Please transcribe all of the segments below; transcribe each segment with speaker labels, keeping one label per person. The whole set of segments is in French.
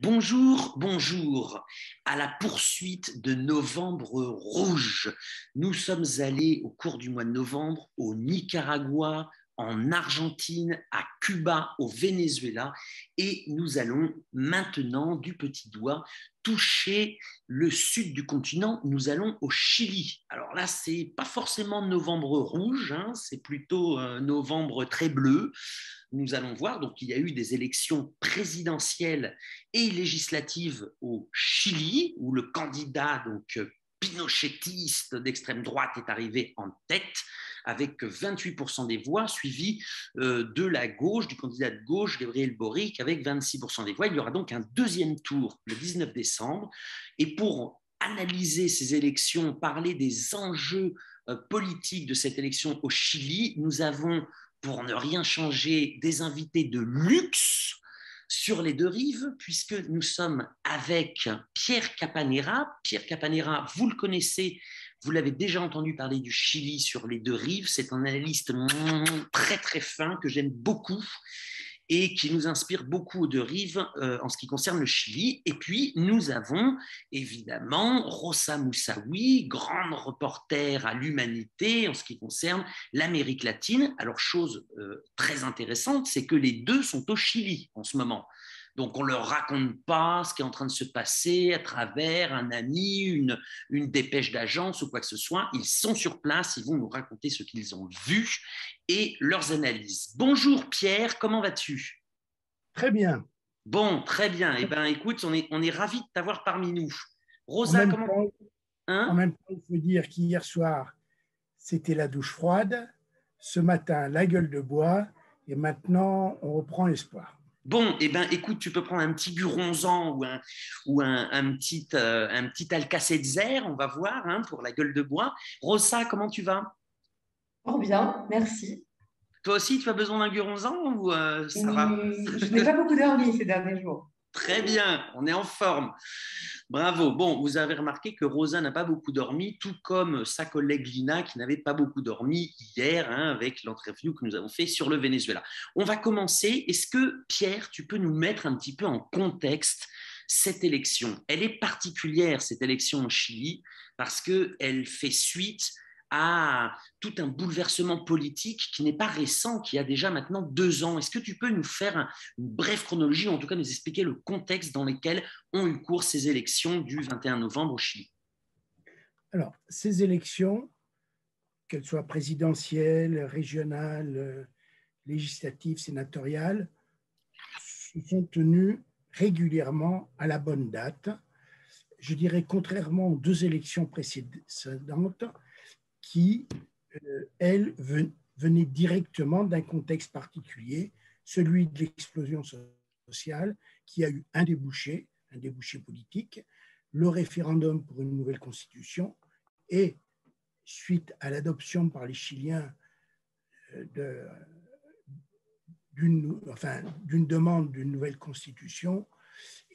Speaker 1: Bonjour, bonjour. À la poursuite de Novembre Rouge, nous sommes allés au cours du mois de novembre au Nicaragua, en Argentine, à Cuba, au Venezuela, et nous allons maintenant du petit doigt toucher le sud du continent. Nous allons au Chili. Alors là, c'est pas forcément Novembre Rouge, hein, c'est plutôt Novembre très bleu. Nous allons voir, donc il y a eu des élections présidentielles et législatives au Chili, où le candidat donc pinochetiste d'extrême droite est arrivé en tête avec 28% des voix, suivi de la gauche, du candidat de gauche, Gabriel Boric, avec 26% des voix. Il y aura donc un deuxième tour le 19 décembre. Et pour analyser ces élections, parler des enjeux politiques de cette élection au Chili, nous avons, pour ne rien changer, des invités de luxe sur les deux rives, puisque nous sommes avec Pierre Capanera. Pierre Capanera, vous le connaissez, vous l'avez déjà entendu parler du Chili sur les deux rives. C'est un analyste très très fin que j'aime beaucoup et qui nous inspire beaucoup aux deux rives en ce qui concerne le Chili. Et puis, nous avons évidemment Rosa Moussaoui, grande reporter à l'Humanité en ce qui concerne l'Amérique latine. Alors, chose très intéressante, c'est que les deux sont au Chili en ce moment. Donc, on ne leur raconte pas ce qui est en train de se passer à travers un ami, une dépêche d'agence ou quoi que ce soit. Ils sont sur place, ils vont nous raconter ce qu'ils ont vu et leurs analyses. Bonjour Pierre, comment vas-tu?
Speaker 2: Très bien.
Speaker 1: Bon, très bien. Eh bien, écoute, on est ravis de t'avoir parmi nous.
Speaker 2: En
Speaker 1: Rosa,
Speaker 2: même
Speaker 1: comment...
Speaker 2: temps, en
Speaker 1: Hein?
Speaker 2: même temps, il faut dire qu'hier soir, c'était la douche froide. Ce matin, la gueule de bois. Et maintenant, on reprend espoir.
Speaker 1: Bon, eh ben, écoute, tu peux prendre un petit Buronzan ou un petit Alka-Seltzer, on va voir, hein, pour la gueule de bois. Rosa, comment tu vas?
Speaker 3: Oh bien, merci.
Speaker 1: Toi aussi, tu as besoin d'un Buronzan ou ça va?
Speaker 3: Je n'ai pas beaucoup dormi ces derniers jours.
Speaker 1: Très bien, on est en forme. Bravo. Bon, vous avez remarqué que Rosa n'a pas beaucoup dormi, tout comme sa collègue Lina qui n'avait pas beaucoup dormi hier, hein, avec l'interview que nous avons fait sur le Venezuela. On va commencer. Est-ce que, Pierre, tu peux nous mettre un petit peu en contexte cette élection? Elle est particulière, cette élection au Chili, parce qu'elle fait suite à tout un bouleversement politique qui n'est pas récent, qui a déjà maintenant 2 ans. Est-ce que tu peux nous faire une brève chronologie, ou en tout cas nous expliquer le contexte dans lequel ont eu cours ces élections du 21 novembre au Chili?
Speaker 2: Alors, ces élections, qu'elles soient présidentielles, régionales, législatives, sénatoriales, se sont tenues régulièrement à la bonne date. Je dirais contrairement aux deux élections précédentes qui, elles, venaient directement d'un contexte particulier, celui de l'explosion sociale, qui a eu un débouché politique, le référendum pour une nouvelle constitution, et suite à l'adoption par les Chiliens d'une demande d'une nouvelle constitution,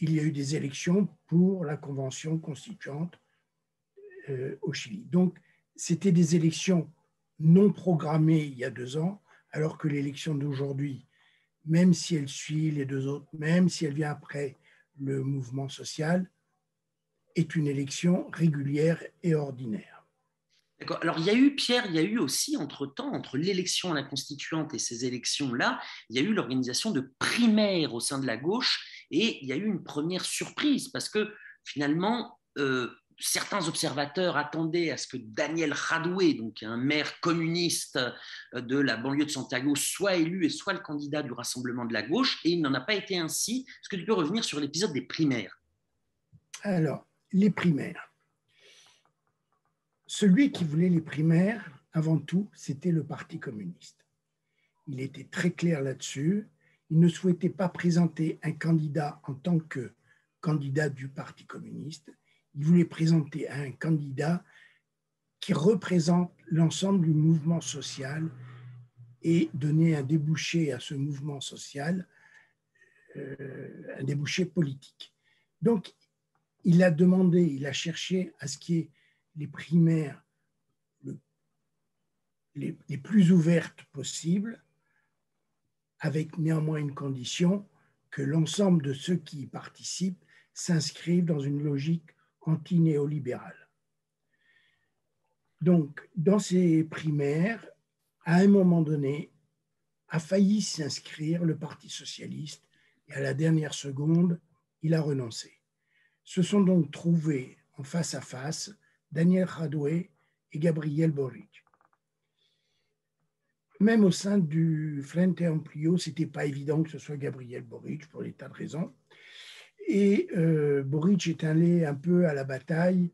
Speaker 2: il y a eu des élections pour la convention constituante au Chili. Donc, c'était des élections non programmées il y a 2 ans, alors que l'élection d'aujourd'hui, même si elle suit les deux autres, même si elle vient après le mouvement social, est une élection régulière et ordinaire.
Speaker 1: D'accord. Alors, il y a eu, Pierre, il y a eu aussi, entre-temps, entre l'élection à la constituante et ces élections-là, il y a eu l'organisation de primaires au sein de la gauche et il y a eu une première surprise parce que finalement, certains observateurs attendaient à ce que Daniel Jadwe, donc un maire communiste de la banlieue de Santiago, soit élu et soit le candidat du Rassemblement de la gauche et il n'en a pas été ainsi. Est-ce que tu peux revenir sur l'épisode des primaires?
Speaker 2: Alors, les primaires. Celui qui voulait les primaires, avant tout, c'était le Parti communiste. Il était très clair là-dessus. Il ne souhaitait pas présenter un candidat en tant que candidat du Parti communiste. Il voulait présenter un candidat qui représente l'ensemble du mouvement social et donner un débouché à ce mouvement social, un débouché politique. Donc, il a demandé, il a cherché à ce qu'il y ait les primaires les plus ouvertes possibles, avec néanmoins une condition que l'ensemble de ceux qui y participent s'inscrivent dans une logique anti-néolibérale. Donc, dans ces primaires, à un moment donné, a failli s'inscrire le Parti socialiste et à la dernière seconde, il a renoncé. Se sont donc trouvés en face à face Daniel Jadot et Gabriel Boric. Même au sein du Frente Amplio, ce n'était pas évident que ce soit Gabriel Boric pour des tas de raisons. Et Boric est allé un peu à la bataille,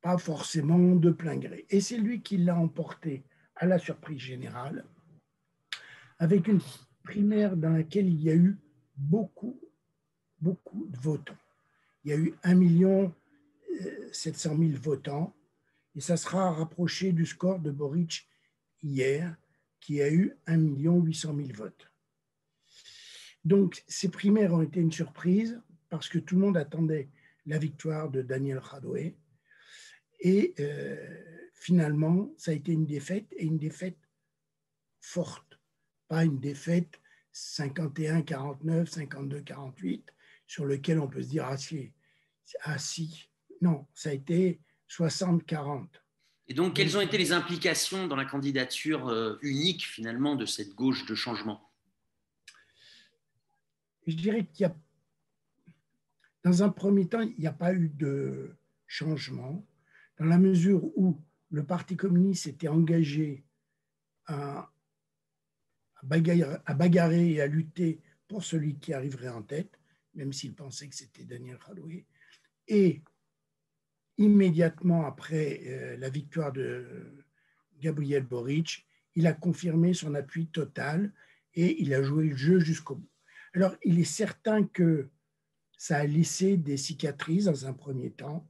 Speaker 2: pas forcément de plein gré. Et c'est lui qui l'a emporté à la surprise générale, avec une primaire dans laquelle il y a eu beaucoup de votants. Il y a eu 1 700 000 votants, et ça sera rapproché du score de Boric hier, qui a eu 1 800 000 votes. Donc, ces primaires ont été une surprise parce que tout le monde attendait la victoire de Daniel Jadot. Et finalement, ça a été une défaite, et une défaite forte, pas une défaite 51-49, 52-48, sur lequel on peut se dire ah si. Non, ça a été 60-40.
Speaker 1: Et donc, quelles ont été les implications dans la candidature unique, finalement, de cette gauche de changement?
Speaker 2: Je dirais qu'il y a, dans un premier temps, il n'y a pas eu de changement, dans la mesure où le Parti communiste était engagé à bagarrer et à lutter pour celui qui arriverait en tête, même s'il pensait que c'était Daniel Jadot. Et immédiatement après la victoire de Gabriel Boric, il a confirmé son appui total et il a joué le jeu jusqu'au bout. Alors, il est certain que ça a laissé des cicatrices dans un premier temps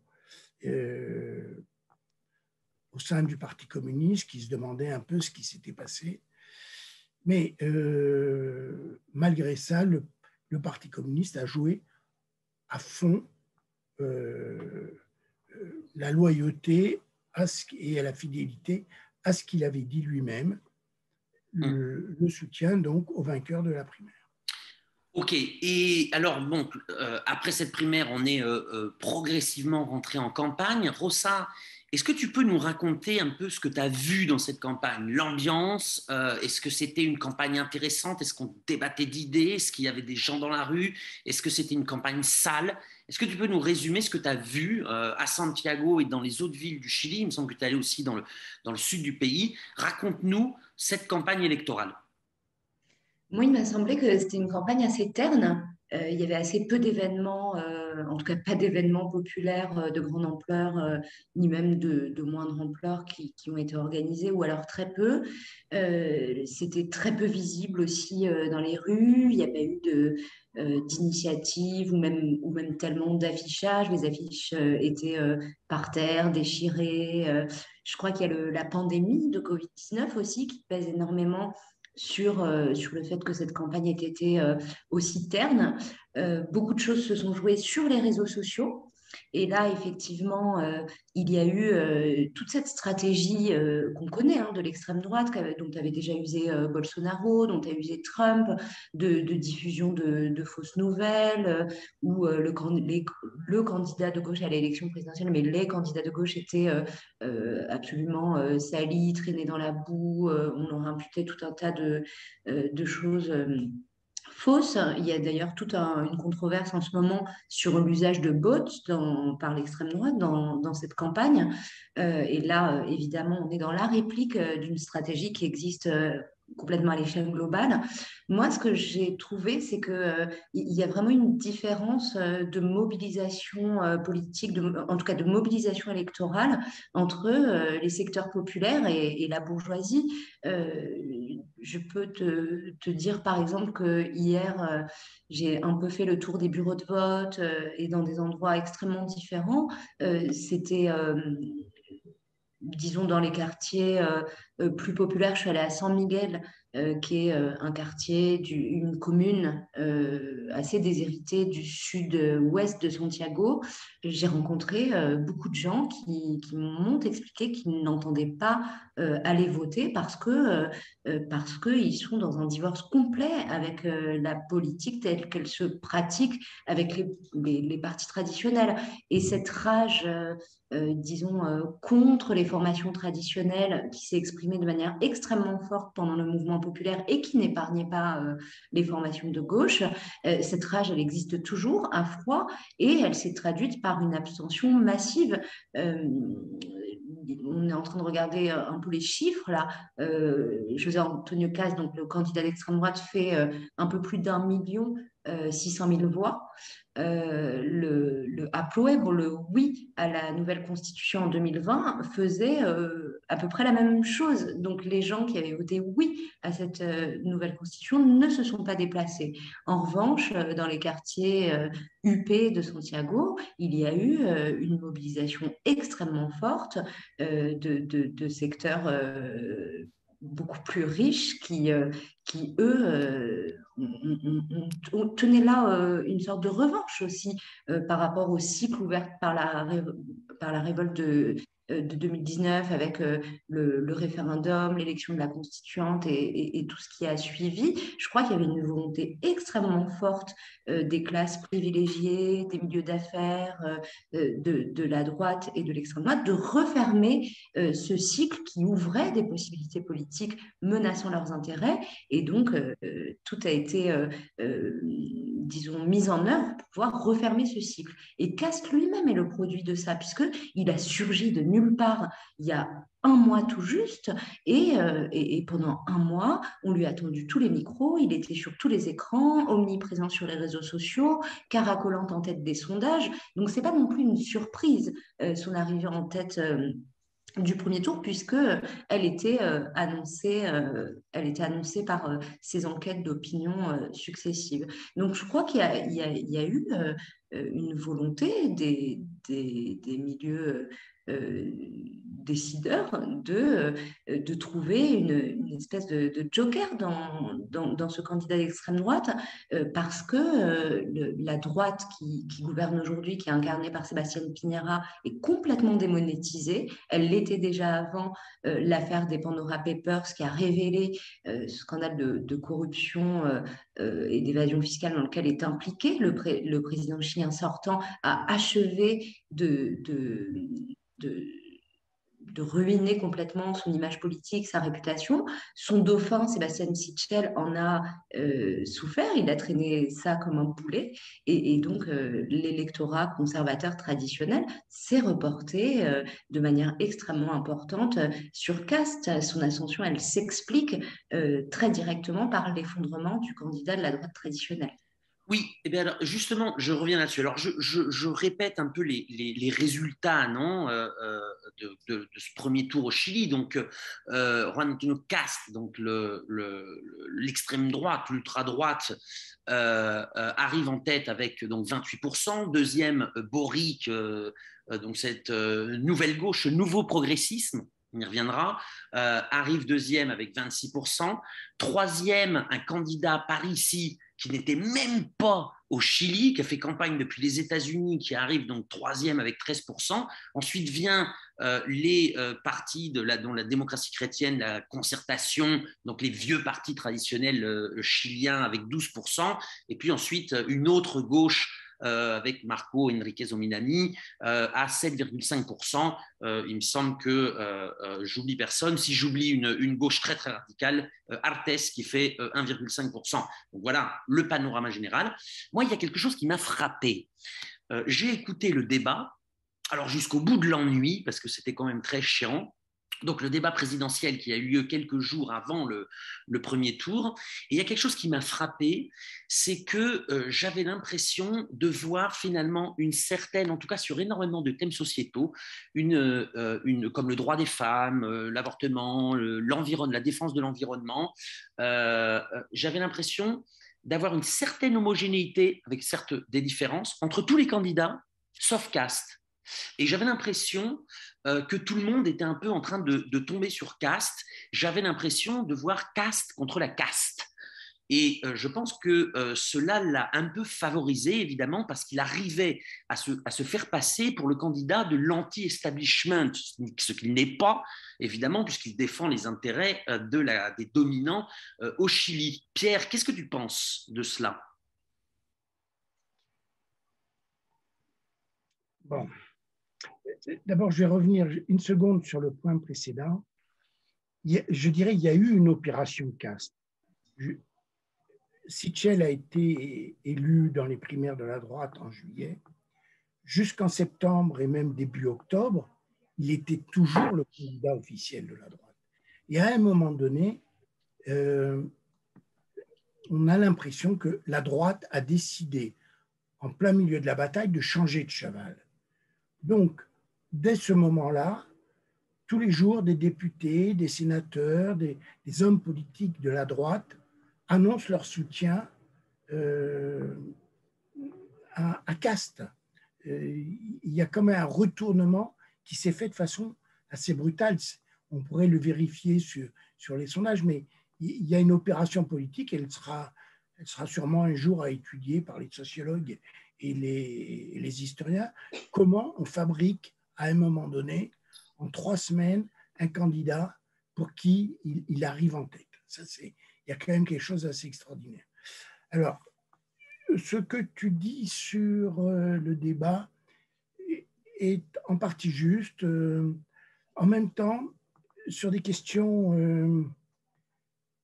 Speaker 2: au sein du Parti communiste, qui se demandait un peu ce qui s'était passé. Mais malgré ça, le Parti communiste a joué à fond la loyauté et à la fidélité à ce qu'il avait dit lui-même, le soutien donc au vainqueur de la primaire.
Speaker 1: Ok, et alors, bon, après cette primaire, on est progressivement rentré en campagne. Rossa, est-ce que tu peux nous raconter un peu ce que tu as vu dans cette campagne, l'ambiance? Est-ce que c'était une campagne intéressante? Est-ce qu'on débattait d'idées? Est-ce qu'il y avait des gens dans la rue? Est-ce que c'était une campagne sale? Est-ce que tu peux nous résumer ce que tu as vu à Santiago et dans les autres villes du Chili? Il me semble que tu es allé aussi dans le sud du pays. Raconte-nous cette campagne électorale.
Speaker 3: Moi, il m'a semblé que c'était une campagne assez terne. Il y avait assez peu d'événements, en tout cas pas d'événements populaires de grande ampleur, ni même de moindre ampleur qui ont été organisés, ou alors très peu. C'était très peu visible aussi dans les rues. Il n'y a pas eu d'initiative ou même tellement d'affichage. Les affiches étaient par terre, déchirées. Je crois qu'il y a la pandémie de Covid-19 aussi qui pèse énormément sur le fait que cette campagne ait été aussi terne. Beaucoup de choses se sont jouées sur les réseaux sociaux. Et là, effectivement, il y a eu toute cette stratégie qu'on connaît de l'extrême droite, dont avait déjà usé Bolsonaro, dont a usé Trump, de diffusion de fausses nouvelles, où le candidat de gauche à l'élection présidentielle, mais les candidats de gauche étaient absolument salis, traînés dans la boue. On leur imputait tout un tas de choses fausse. Il y a d'ailleurs toute une controverse en ce moment sur l'usage de bots par l'extrême droite dans cette campagne. Et là, évidemment, on est dans la réplique d'une stratégie qui existe complètement à l'échelle globale. Moi, ce que j'ai trouvé, c'est qu'il y a vraiment une différence de mobilisation politique, en tout cas de mobilisation électorale entre les secteurs populaires et la bourgeoisie. Je peux te dire, par exemple, que hier, j'ai un peu fait le tour des bureaux de vote et dans des endroits extrêmement différents. C'était disons, dans les quartiers plus populaires, je suis allée à San Miguel, qui est un quartier, une commune assez déshéritée du sud-ouest de Santiago. J'ai rencontré beaucoup de gens qui m'ont expliqué qu'ils n'entendaient pas aller voter parce qu'ils sont dans un divorce complet avec la politique telle qu'elle se pratique avec les partis traditionnels. Et cette rage disons, contre les formations traditionnelles qui s'est exprimée de manière extrêmement forte pendant le mouvement populaire et qui n'épargnait pas les formations de gauche. Cette rage, elle existe toujours à froid et elle s'est traduite par une abstention massive. On est en train de regarder un peu les chiffres là. José Antonio Caz, donc le candidat d'extrême droite, fait un peu plus d'1 million 600 000 voix. Le Apruebo, le oui à la nouvelle constitution en 2020 faisait à peu près la même chose. Donc les gens qui avaient voté oui à cette nouvelle constitution ne se sont pas déplacés. En revanche, dans les quartiers UP de Santiago, il y a eu une mobilisation extrêmement forte de secteurs beaucoup plus riches qui eux, on tenait là une sorte de revanche aussi par rapport au cycle ouvert par la révolte de 2019 avec le référendum, l'élection de la constituante et tout ce qui a suivi. Je crois qu'il y avait une volonté extrêmement forte des classes privilégiées, des milieux d'affaires, de la droite et de l'extrême droite, de refermer ce cycle qui ouvrait des possibilités politiques menaçant leurs intérêts. Et donc, tout a été, disons, mis en œuvre pour pouvoir refermer ce cycle. Et Cast lui-même est le produit de ça, puisqu'il a surgi de nulle part il y a un mois tout juste, et pendant un mois, on lui a tendu tous les micros, il était sur tous les écrans, omniprésent sur les réseaux sociaux, caracolant en tête des sondages. Donc, ce n'est pas non plus une surprise, son arrivée en tête du premier tour, puisque elle était annoncée par ces enquêtes d'opinion successives. Donc, je crois qu'il y a eu une volonté des milieux décideurs de trouver une espèce de joker dans ce candidat d'extrême droite, parce que la droite qui gouverne aujourd'hui, qui est incarnée par Sébastien Piñera, est complètement démonétisée. Elle l'était déjà avant l'affaire des Pandora Papers, qui a révélé ce scandale de corruption et d'évasion fiscale dans lequel est impliqué le président chilien sortant, a achevé de ruiner complètement son image politique, sa réputation. Son dauphin, Sébastien Sichel, en a souffert. Il a traîné ça comme un boulet. Et donc, l'électorat conservateur traditionnel s'est reporté de manière extrêmement importante sur Cast. Son ascension, elle s'explique très directement par l'effondrement du candidat de la droite traditionnelle.
Speaker 1: Oui, eh bien alors, justement, je reviens là-dessus. Alors, je répète un peu les résultats, non, de ce premier tour au Chili. Donc, Juan Antonio Cast, donc l'extrême droite, l'ultra-droite, arrive en tête avec donc 28%. Deuxième, Boric, donc cette nouvelle gauche, nouveau progressisme, on y reviendra, arrive deuxième avec 26%. Troisième, un candidat par ici qui n'était même pas au Chili, qui a fait campagne depuis les États-Unis, qui arrive donc troisième avec 13%. Ensuite vient les partis dont la démocratie chrétienne, la concertation, donc les vieux partis traditionnels chiliens avec 12%. Et puis ensuite, une autre gauche avec Marco Enrique Zominami à 7,5%. Il me semble que j'oublie personne. Si j'oublie une gauche très très radicale, Artes qui fait 1,5%. Donc voilà le panorama général. Moi, il y a quelque chose qui m'a frappé. J'ai écouté le débat, alors jusqu'au bout de l'ennui, parce que c'était quand même très chiant. Donc le débat présidentiel qui a eu lieu quelques jours avant le premier tour. Et il y a quelque chose qui m'a frappé, c'est que j'avais l'impression de voir finalement une certaine, en tout cas sur énormément de thèmes sociétaux, comme le droit des femmes, l'avortement, la défense de l'environnement. J'avais l'impression d'avoir une certaine homogénéité, avec certes des différences, entre tous les candidats, sauf Cast. Et j'avais l'impression que tout le monde était un peu en train de tomber sur caste. J'avais l'impression de voir caste contre la caste. Et je pense que cela l'a un peu favorisé, évidemment, parce qu'il arrivait à se faire passer pour le candidat de l'anti-establishment, ce qu'il n'est pas, évidemment, puisqu'il défend les intérêts des dominants au Chili. Pierre, qu'est-ce que tu penses de cela?
Speaker 2: Bon, d'abord, je vais revenir une seconde sur le point précédent. Je dirais qu'il y a eu une opération caste. Sichel a été élu dans les primaires de la droite en juillet. Jusqu'en septembre et même début octobre, il était toujours le candidat officiel de la droite. Et à un moment donné, on a l'impression que la droite a décidé, en plein milieu de la bataille, de changer de cheval. Donc, dès ce moment-là, tous les jours, des députés, des sénateurs, des hommes politiques de la droite annoncent leur soutien à Caste. Il y a comme un retournement qui s'est fait de façon assez brutale. On pourrait le vérifier sur les sondages, mais il y a une opération politique, elle sera sûrement un jour à étudier par les sociologues et les historiens, comment on fabrique à un moment donné, en 3 semaines, un candidat pour qui il arrive en tête. Il y a quand même quelque chose d'assez extraordinaire. Alors, ce que tu dis sur le débat est en partie juste. En même temps, sur des questions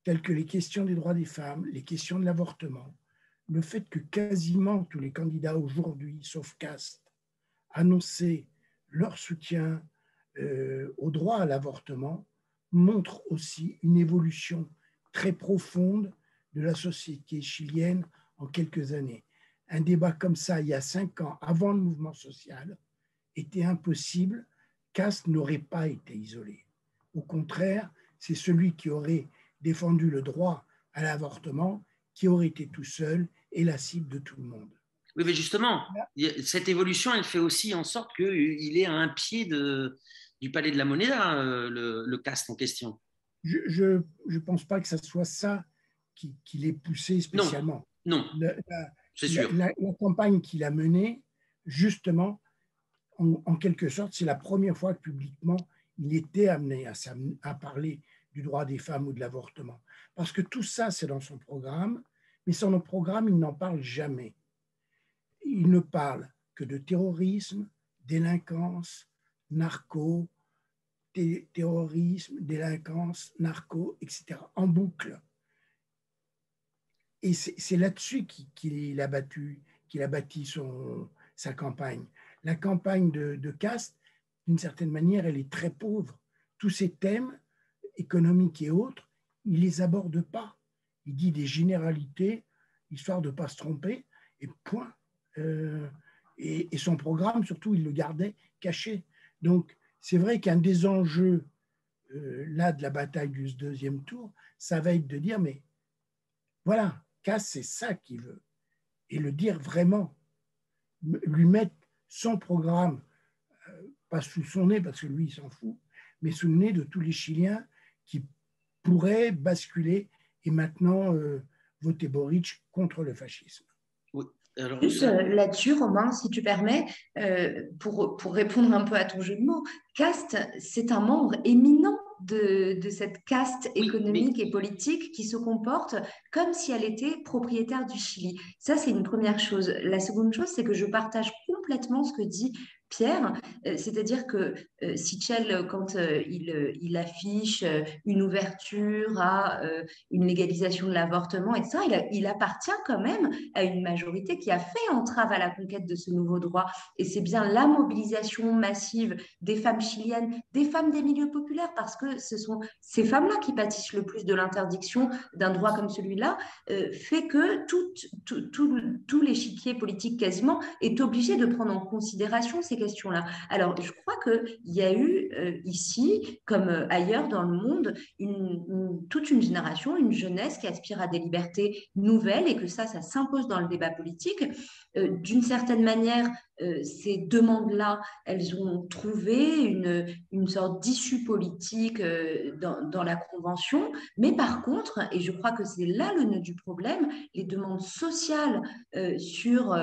Speaker 2: telles que les questions des droits des femmes, les questions de l'avortement, le fait que quasiment tous les candidats aujourd'hui, sauf Caste, annonçaient leur soutien au droit à l'avortement, montre aussi une évolution très profonde de la société chilienne en quelques années. Un débat comme ça, il y a 5 ans, avant le mouvement social, était impossible. Caste n'aurait pas été isolé. Au contraire, c'est celui qui aurait défendu le droit à l'avortement qui aurait été tout seul et la cible de tout le monde.
Speaker 1: Oui, mais justement, cette évolution, elle fait aussi en sorte qu'il est à un pied du Palais de la Moneda, le Caste en question.
Speaker 2: Je ne pense pas que ce soit ça qui l'ait poussé spécialement.
Speaker 1: Non, c'est sûr.
Speaker 2: La campagne qu'il a menée, justement, en quelque sorte, c'est la première fois que publiquement, il était amené à parler du droit des femmes ou de l'avortement. Parce que tout ça, c'est dans son programme, mais son programme, il n'en parle jamais. Il ne parle que de terrorisme, délinquance, narco, terrorisme, délinquance, narco, etc., en boucle. Et c'est là-dessus qu'il a bâti sa campagne. La campagne de Caste, d'une certaine manière, elle est très pauvre. Tous ces thèmes économiques et autres, il ne les aborde pas. Il dit des généralités, histoire de ne pas se tromper, et point. Et son programme, surtout, il le gardait caché. Donc, c'est vrai qu'un des enjeux là de la bataille du 2e tour, ça va être de dire, mais voilà, Caste, c'est ça qu'il veut. Et le dire vraiment, lui mettre son programme, pas sous son nez, parce que lui, il s'en fout, mais sous le nez de tous les Chiliens qui pourraient basculer et maintenant voter Boric contre le fascisme.
Speaker 1: Oui. Alors,
Speaker 3: juste là-dessus, Romain, si tu permets, pour répondre un peu à ton jeu de mots, Caste, c'est un membre éminent de cette caste économique et politique qui se comporte comme si elle était propriétaire du Chili. Ça, c'est une première chose. La seconde chose, c'est que je partage complètement ce que dit Pierre, c'est-à-dire que Sichel, quand il affiche une ouverture à une légalisation de l'avortement, etc., il appartient quand même à une majorité qui a fait entrave à la conquête de ce nouveau droit. Et c'est bien la mobilisation massive des femmes chiliennes, des femmes des milieux populaires, parce que ce sont ces femmes-là qui pâtissent le plus de l'interdiction d'un droit comme celui-là, fait que tout l'échiquier politique quasiment est obligé de prendre en considération ces questions-là. Alors, je crois qu'il y a eu ici, comme ailleurs dans le monde, toute une génération, une jeunesse qui aspire à des libertés nouvelles et que ça s'impose dans le débat politique. D'une certaine manière, ces demandes-là, elles ont trouvé une sorte d'issue politique dans la Convention, mais par contre, et je crois que c'est là le nœud du problème, les demandes sociales sur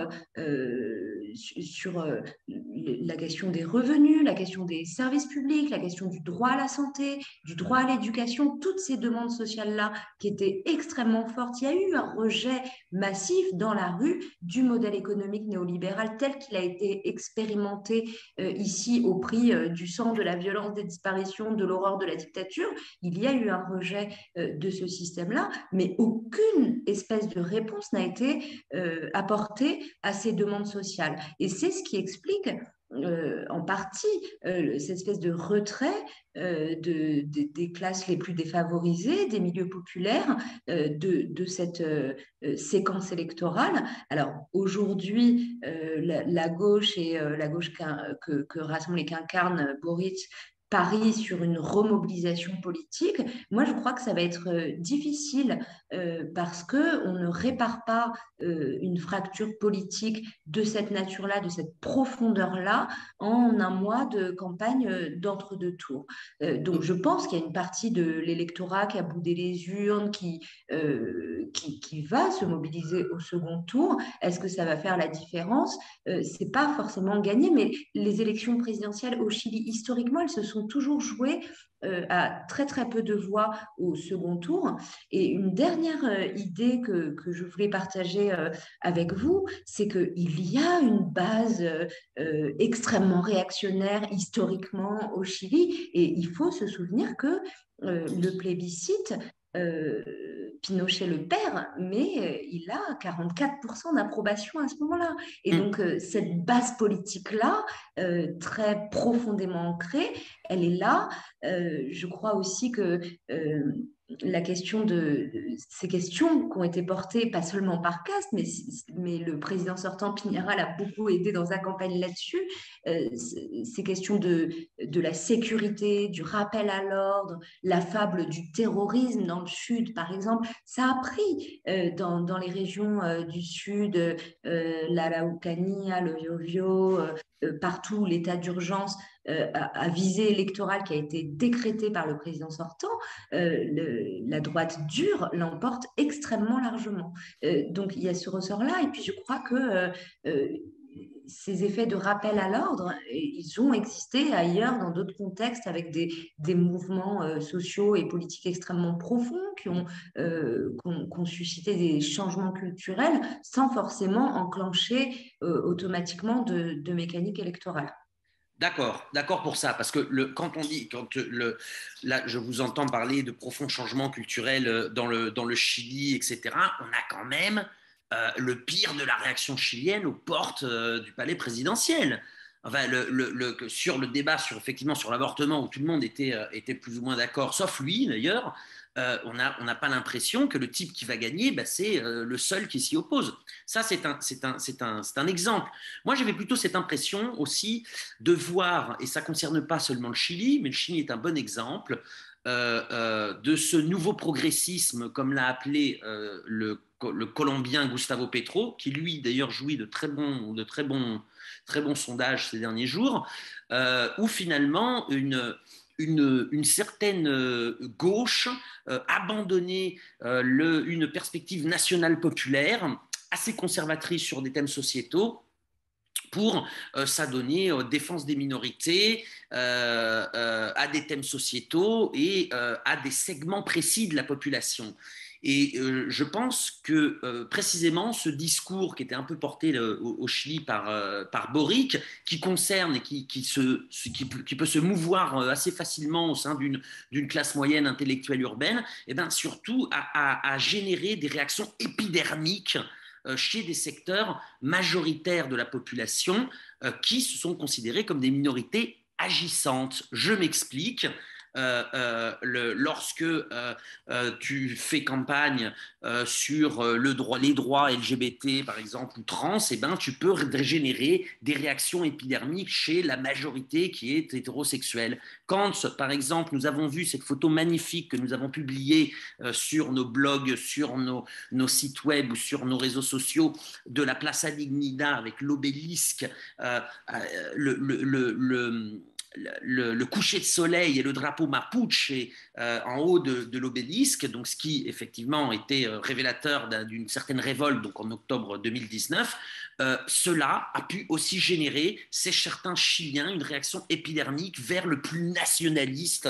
Speaker 3: la question des revenus, la question des services publics, la question du droit à la santé, du droit à l'éducation, toutes ces demandes sociales-là qui étaient extrêmement fortes. Il y a eu un rejet massif dans la rue du modèle économique néolibéral tel qu'il a été expérimenté ici au prix du sang, de la violence, des disparitions, de l'horreur de la dictature. Il y a eu un rejet de ce système-là, mais aucune espèce de réponse n'a été apportée à ces demandes sociales. Et c'est ce qui explique en partie cette espèce de retrait des classes les plus défavorisées, des milieux populaires, de cette séquence électorale. Alors aujourd'hui, la gauche et la gauche que rassemble et qu'incarne Boric parie sur une remobilisation politique. Moi, je crois que ça va être difficile parce qu'on ne répare pas une fracture politique de cette nature-là, de cette profondeur-là, en un mois de campagne d'entre-deux tours. Donc, je pense qu'il y a une partie de l'électorat qui a boudé les urnes, qui va se mobiliser au second tour. Est-ce que ça va faire la différence? C'est pas forcément gagné, mais les élections présidentielles au Chili, historiquement, elles se sont toujours jouées à très très peu de voix au second tour. Et une dernière idée que je voulais partager avec vous, c'est qu'il y a une base extrêmement réactionnaire historiquement au Chili, et il faut se souvenir que le plébiscite, Pinochet le perd, mais il a 44% d'approbation à ce moment-là. Et donc, cette base politique-là, très profondément ancrée, elle est là. Je crois aussi que la question de ces questions qui ont été portées, pas seulement par Cast, mais le président sortant Piñera l'a beaucoup aidé dans sa campagne là-dessus, ces questions de la sécurité, du rappel à l'ordre, la fable du terrorisme dans le sud, par exemple, ça a pris dans les régions du sud, l'Araucanía, le Biobío, partout l'état d'urgence à visée électorale qui a été décrété par le président sortant, la droite dure l'emporte extrêmement largement. Donc il y a ce ressort-là, et puis je crois que ces effets de rappel à l'ordre, ils ont existé ailleurs dans d'autres contextes avec des mouvements sociaux et politiques extrêmement profonds qui ont suscité des changements culturels sans forcément enclencher automatiquement de mécanique électorale.
Speaker 1: D'accord pour ça, parce que là, je vous entends parler de profonds changements culturels dans le Chili, etc. On a quand même le pire de la réaction chilienne aux portes du palais présidentiel. Enfin, sur le débat effectivement sur l'avortement, où tout le monde était plus ou moins d'accord, sauf lui d'ailleurs, on n'a pas l'impression que le type qui va gagner, c'est le seul qui s'y oppose. Ça, c'est un exemple. Moi, j'avais plutôt cette impression aussi de voir, et ça ne concerne pas seulement le Chili, mais le Chili est un bon exemple, de ce nouveau progressisme, comme l'a appelé le Colombien Gustavo Petro, qui lui d'ailleurs jouit de très bons sondages ces derniers jours, où finalement une certaine gauche abandonnait une perspective nationale populaire assez conservatrice sur des thèmes sociétaux pour s'adonner aux défenses des minorités, à des thèmes sociétaux et à des segments précis de la population. Et je pense que précisément ce discours qui était un peu porté au Chili par Boric, qui concerne et qui peut se mouvoir assez facilement au sein d'une classe moyenne intellectuelle urbaine, et bien surtout a généré des réactions épidermiques chez des secteurs majoritaires de la population qui se sont considérés comme des minorités agissantes. Je m'explique. lorsque tu fais campagne sur les droits LGBT, par exemple, ou trans, eh ben, tu peux générer des réactions épidermiques chez la majorité qui est hétérosexuelle. Quand, par exemple, nous avons vu cette photo magnifique que nous avons publiée sur nos blogs, sur nos sites web ou sur nos réseaux sociaux de la Place Alignida avec l'obélisque, le coucher de soleil et le drapeau mapuche en haut de l'obélisque, donc ce qui effectivement était révélateur d'une certaine révolte, donc en octobre 2019, cela a pu aussi générer, chez certains Chiliens, une réaction épidermique vers le plus nationaliste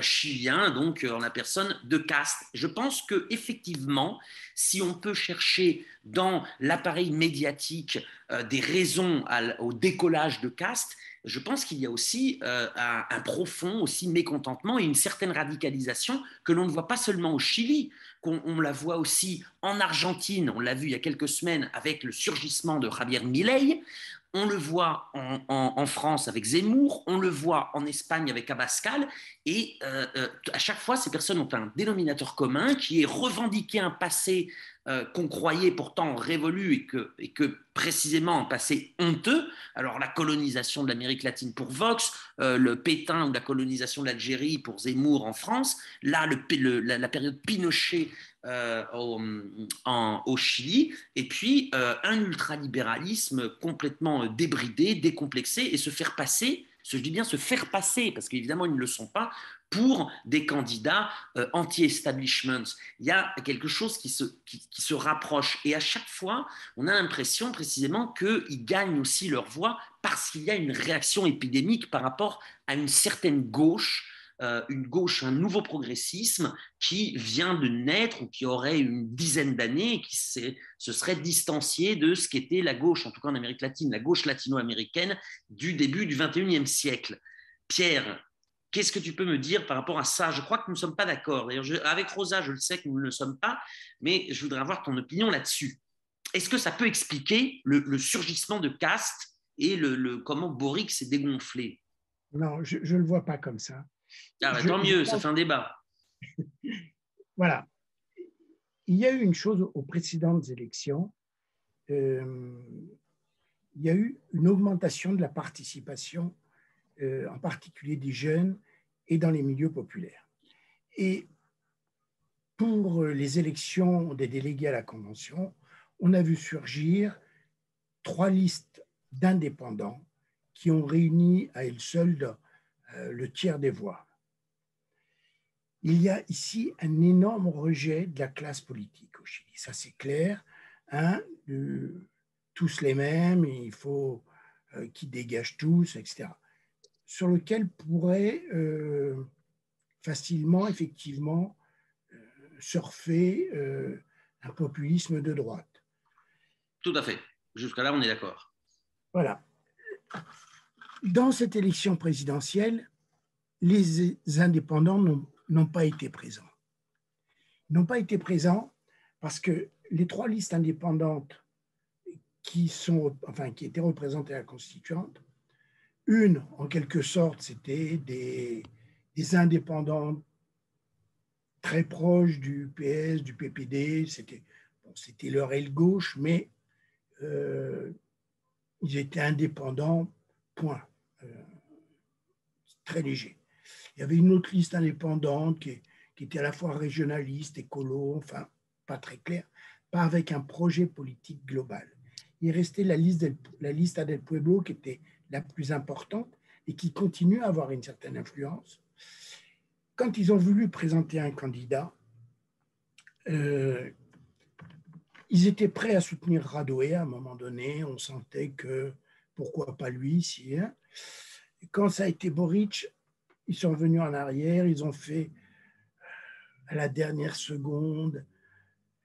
Speaker 1: chilien, donc en la personne de Cast. Je pense que effectivement, si on peut chercher dans l'appareil médiatique des raisons au décollage de Cast, je pense qu'il y a aussi un profond aussi mécontentement et une certaine radicalisation que l'on ne voit pas seulement au Chili, qu'on la voit aussi en Argentine, on l'a vu il y a quelques semaines avec le surgissement de Javier Milei, on le voit en France avec Zemmour, on le voit en Espagne avec Abascal, et à chaque fois, ces personnes ont un dénominateur commun qui est revendiquer un passé qu'on croyait pourtant révolu et que précisément un passé honteux. Alors la colonisation de l'Amérique latine pour Vox, le Pétain ou la colonisation de l'Algérie pour Zemmour en France, là la période Pinochet au Chili, et puis un ultralibéralisme complètement débridé, décomplexé, et se faire passer, je dis bien se faire passer, parce qu'évidemment ils ne le sont pas, pour des candidats anti-establishment. Il y a quelque chose qui se rapproche. Et à chaque fois, on a l'impression précisément qu'ils gagnent aussi leur voix parce qu'il y a une réaction épidémique par rapport à une certaine gauche, une gauche, un nouveau progressisme qui vient de naître ou qui aurait une dizaine d'années et qui se serait distancié de ce qu'était la gauche, en tout cas en Amérique latine, la gauche latino-américaine du début du XXIe siècle. Pierre, qu'est-ce que tu peux me dire par rapport à ça? Je crois que nous ne sommes pas d'accord. D'ailleurs, avec Rosa, je le sais que nous ne le sommes pas, mais je voudrais avoir ton opinion là-dessus. Est-ce que ça peut expliquer le surgissement de Caste et comment Boric s'est dégonflé?
Speaker 2: Non, je ne le vois pas comme ça.
Speaker 1: Ah, bah, tant mieux, ça fait un débat.
Speaker 2: Voilà. Il y a eu une chose aux précédentes élections. Il y a eu une augmentation de la participation, en particulier des jeunes et dans les milieux populaires. Et pour les élections des délégués à la Convention, on a vu surgir 3 listes d'indépendants qui ont réuni à elles seules le tiers des voix. Il y a ici un énorme rejet de la classe politique au Chili, ça c'est clair, hein, tous les mêmes, il faut qu'ils dégagent tous, etc. Sur lequel pourrait facilement, effectivement, surfer un populisme de droite.
Speaker 1: Tout à fait. Jusqu'à là, on est d'accord.
Speaker 2: Voilà. Dans cette élection présidentielle, les indépendants n'ont pas été présents. Ils n'ont pas été présents parce que les 3 listes indépendantes qui étaient représentées à la Constituante, une, en quelque sorte, c'était des indépendants très proches du PS, du PPD, c'était leur aile gauche, mais ils étaient indépendants, point. Très léger. Il y avait une autre liste indépendante qui était à la fois régionaliste, écolo, enfin, pas très clair, pas avec un projet politique global. Il restait la liste del Pueblo qui était la plus importante et qui continue à avoir une certaine influence. Quand ils ont voulu présenter un candidat, ils étaient prêts à soutenir Radoé à un moment donné. On sentait que pourquoi pas lui ici. Hein. Quand ça a été Boric, ils sont revenus en arrière, ils ont fait à la dernière seconde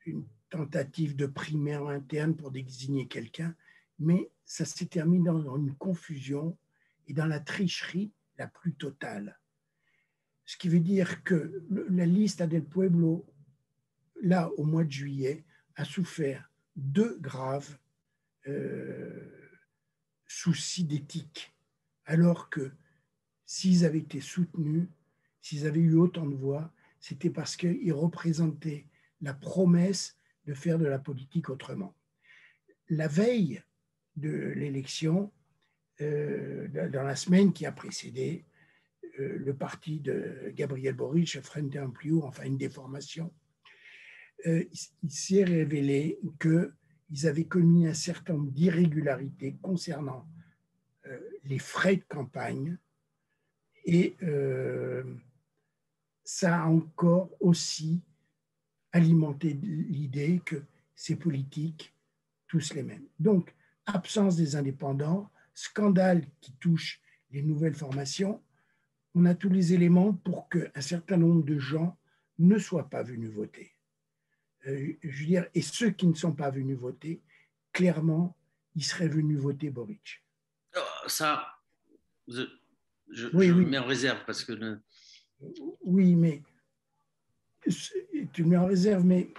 Speaker 2: une tentative de primaire interne pour désigner quelqu'un, mais ça s'est terminé dans une confusion et dans la tricherie la plus totale. Ce qui veut dire que la liste del Pueblo, là, au mois de juillet, a souffert 2 graves soucis d'éthique, alors que s'ils avaient été soutenus, s'ils avaient eu autant de voix, c'était parce qu'ils représentaient la promesse de faire de la politique autrement. La veille de l'élection, dans la semaine qui a précédé, le parti de Gabriel Boric, Frente Amplio, enfin une déformation, il s'est révélé qu'ils avaient commis un certain nombre d'irrégularités concernant les frais de campagne et ça a encore aussi alimenté l'idée que ces politiques, tous les mêmes. Donc, absence des indépendants, scandale qui touche les nouvelles formations, on a tous les éléments pour qu'un certain nombre de gens ne soient pas venus voter. Je veux dire, et ceux qui ne sont pas venus voter, clairement, ils seraient venus voter Boric.
Speaker 1: Ça, je
Speaker 2: Oui.
Speaker 1: mets en réserve parce que...
Speaker 2: Oui, mais tu le mets en réserve, mais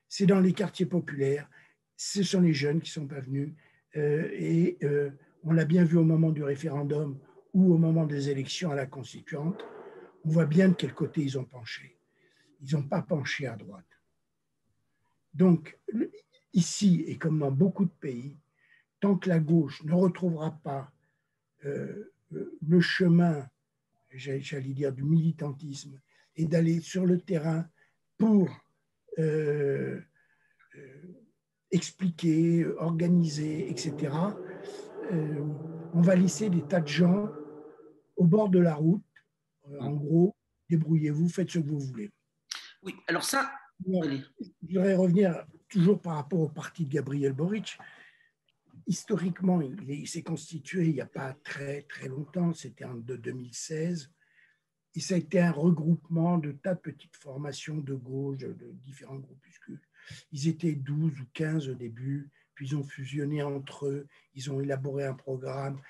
Speaker 2: c'est dans les quartiers populaires, ce sont les jeunes qui ne sont pas venus, et on l'a bien vu au moment du référendum ou au moment des élections à la constituante, on voit bien de quel côté ils ont penché. Ils n'ont pas penché à droite. Donc, ici, et comme dans beaucoup de pays, tant que la gauche ne retrouvera pas le chemin, j'allais dire, du militantisme et d'aller sur le terrain pour expliquer, organiser, etc., on va laisser des tas de gens au bord de la route. En gros, débrouillez-vous, faites ce que vous voulez.
Speaker 1: Oui, alors ça...
Speaker 2: Je voudrais revenir toujours par rapport au parti de Gabriel Boric. Historiquement, il s'est constitué il n'y a pas très, très longtemps, c'était en 2016, et ça a été un regroupement de tas de petites formations de gauche, de différents groupuscules. Ils étaient 12 ou 15 au début, puis ils ont fusionné entre eux, ils ont élaboré un programme.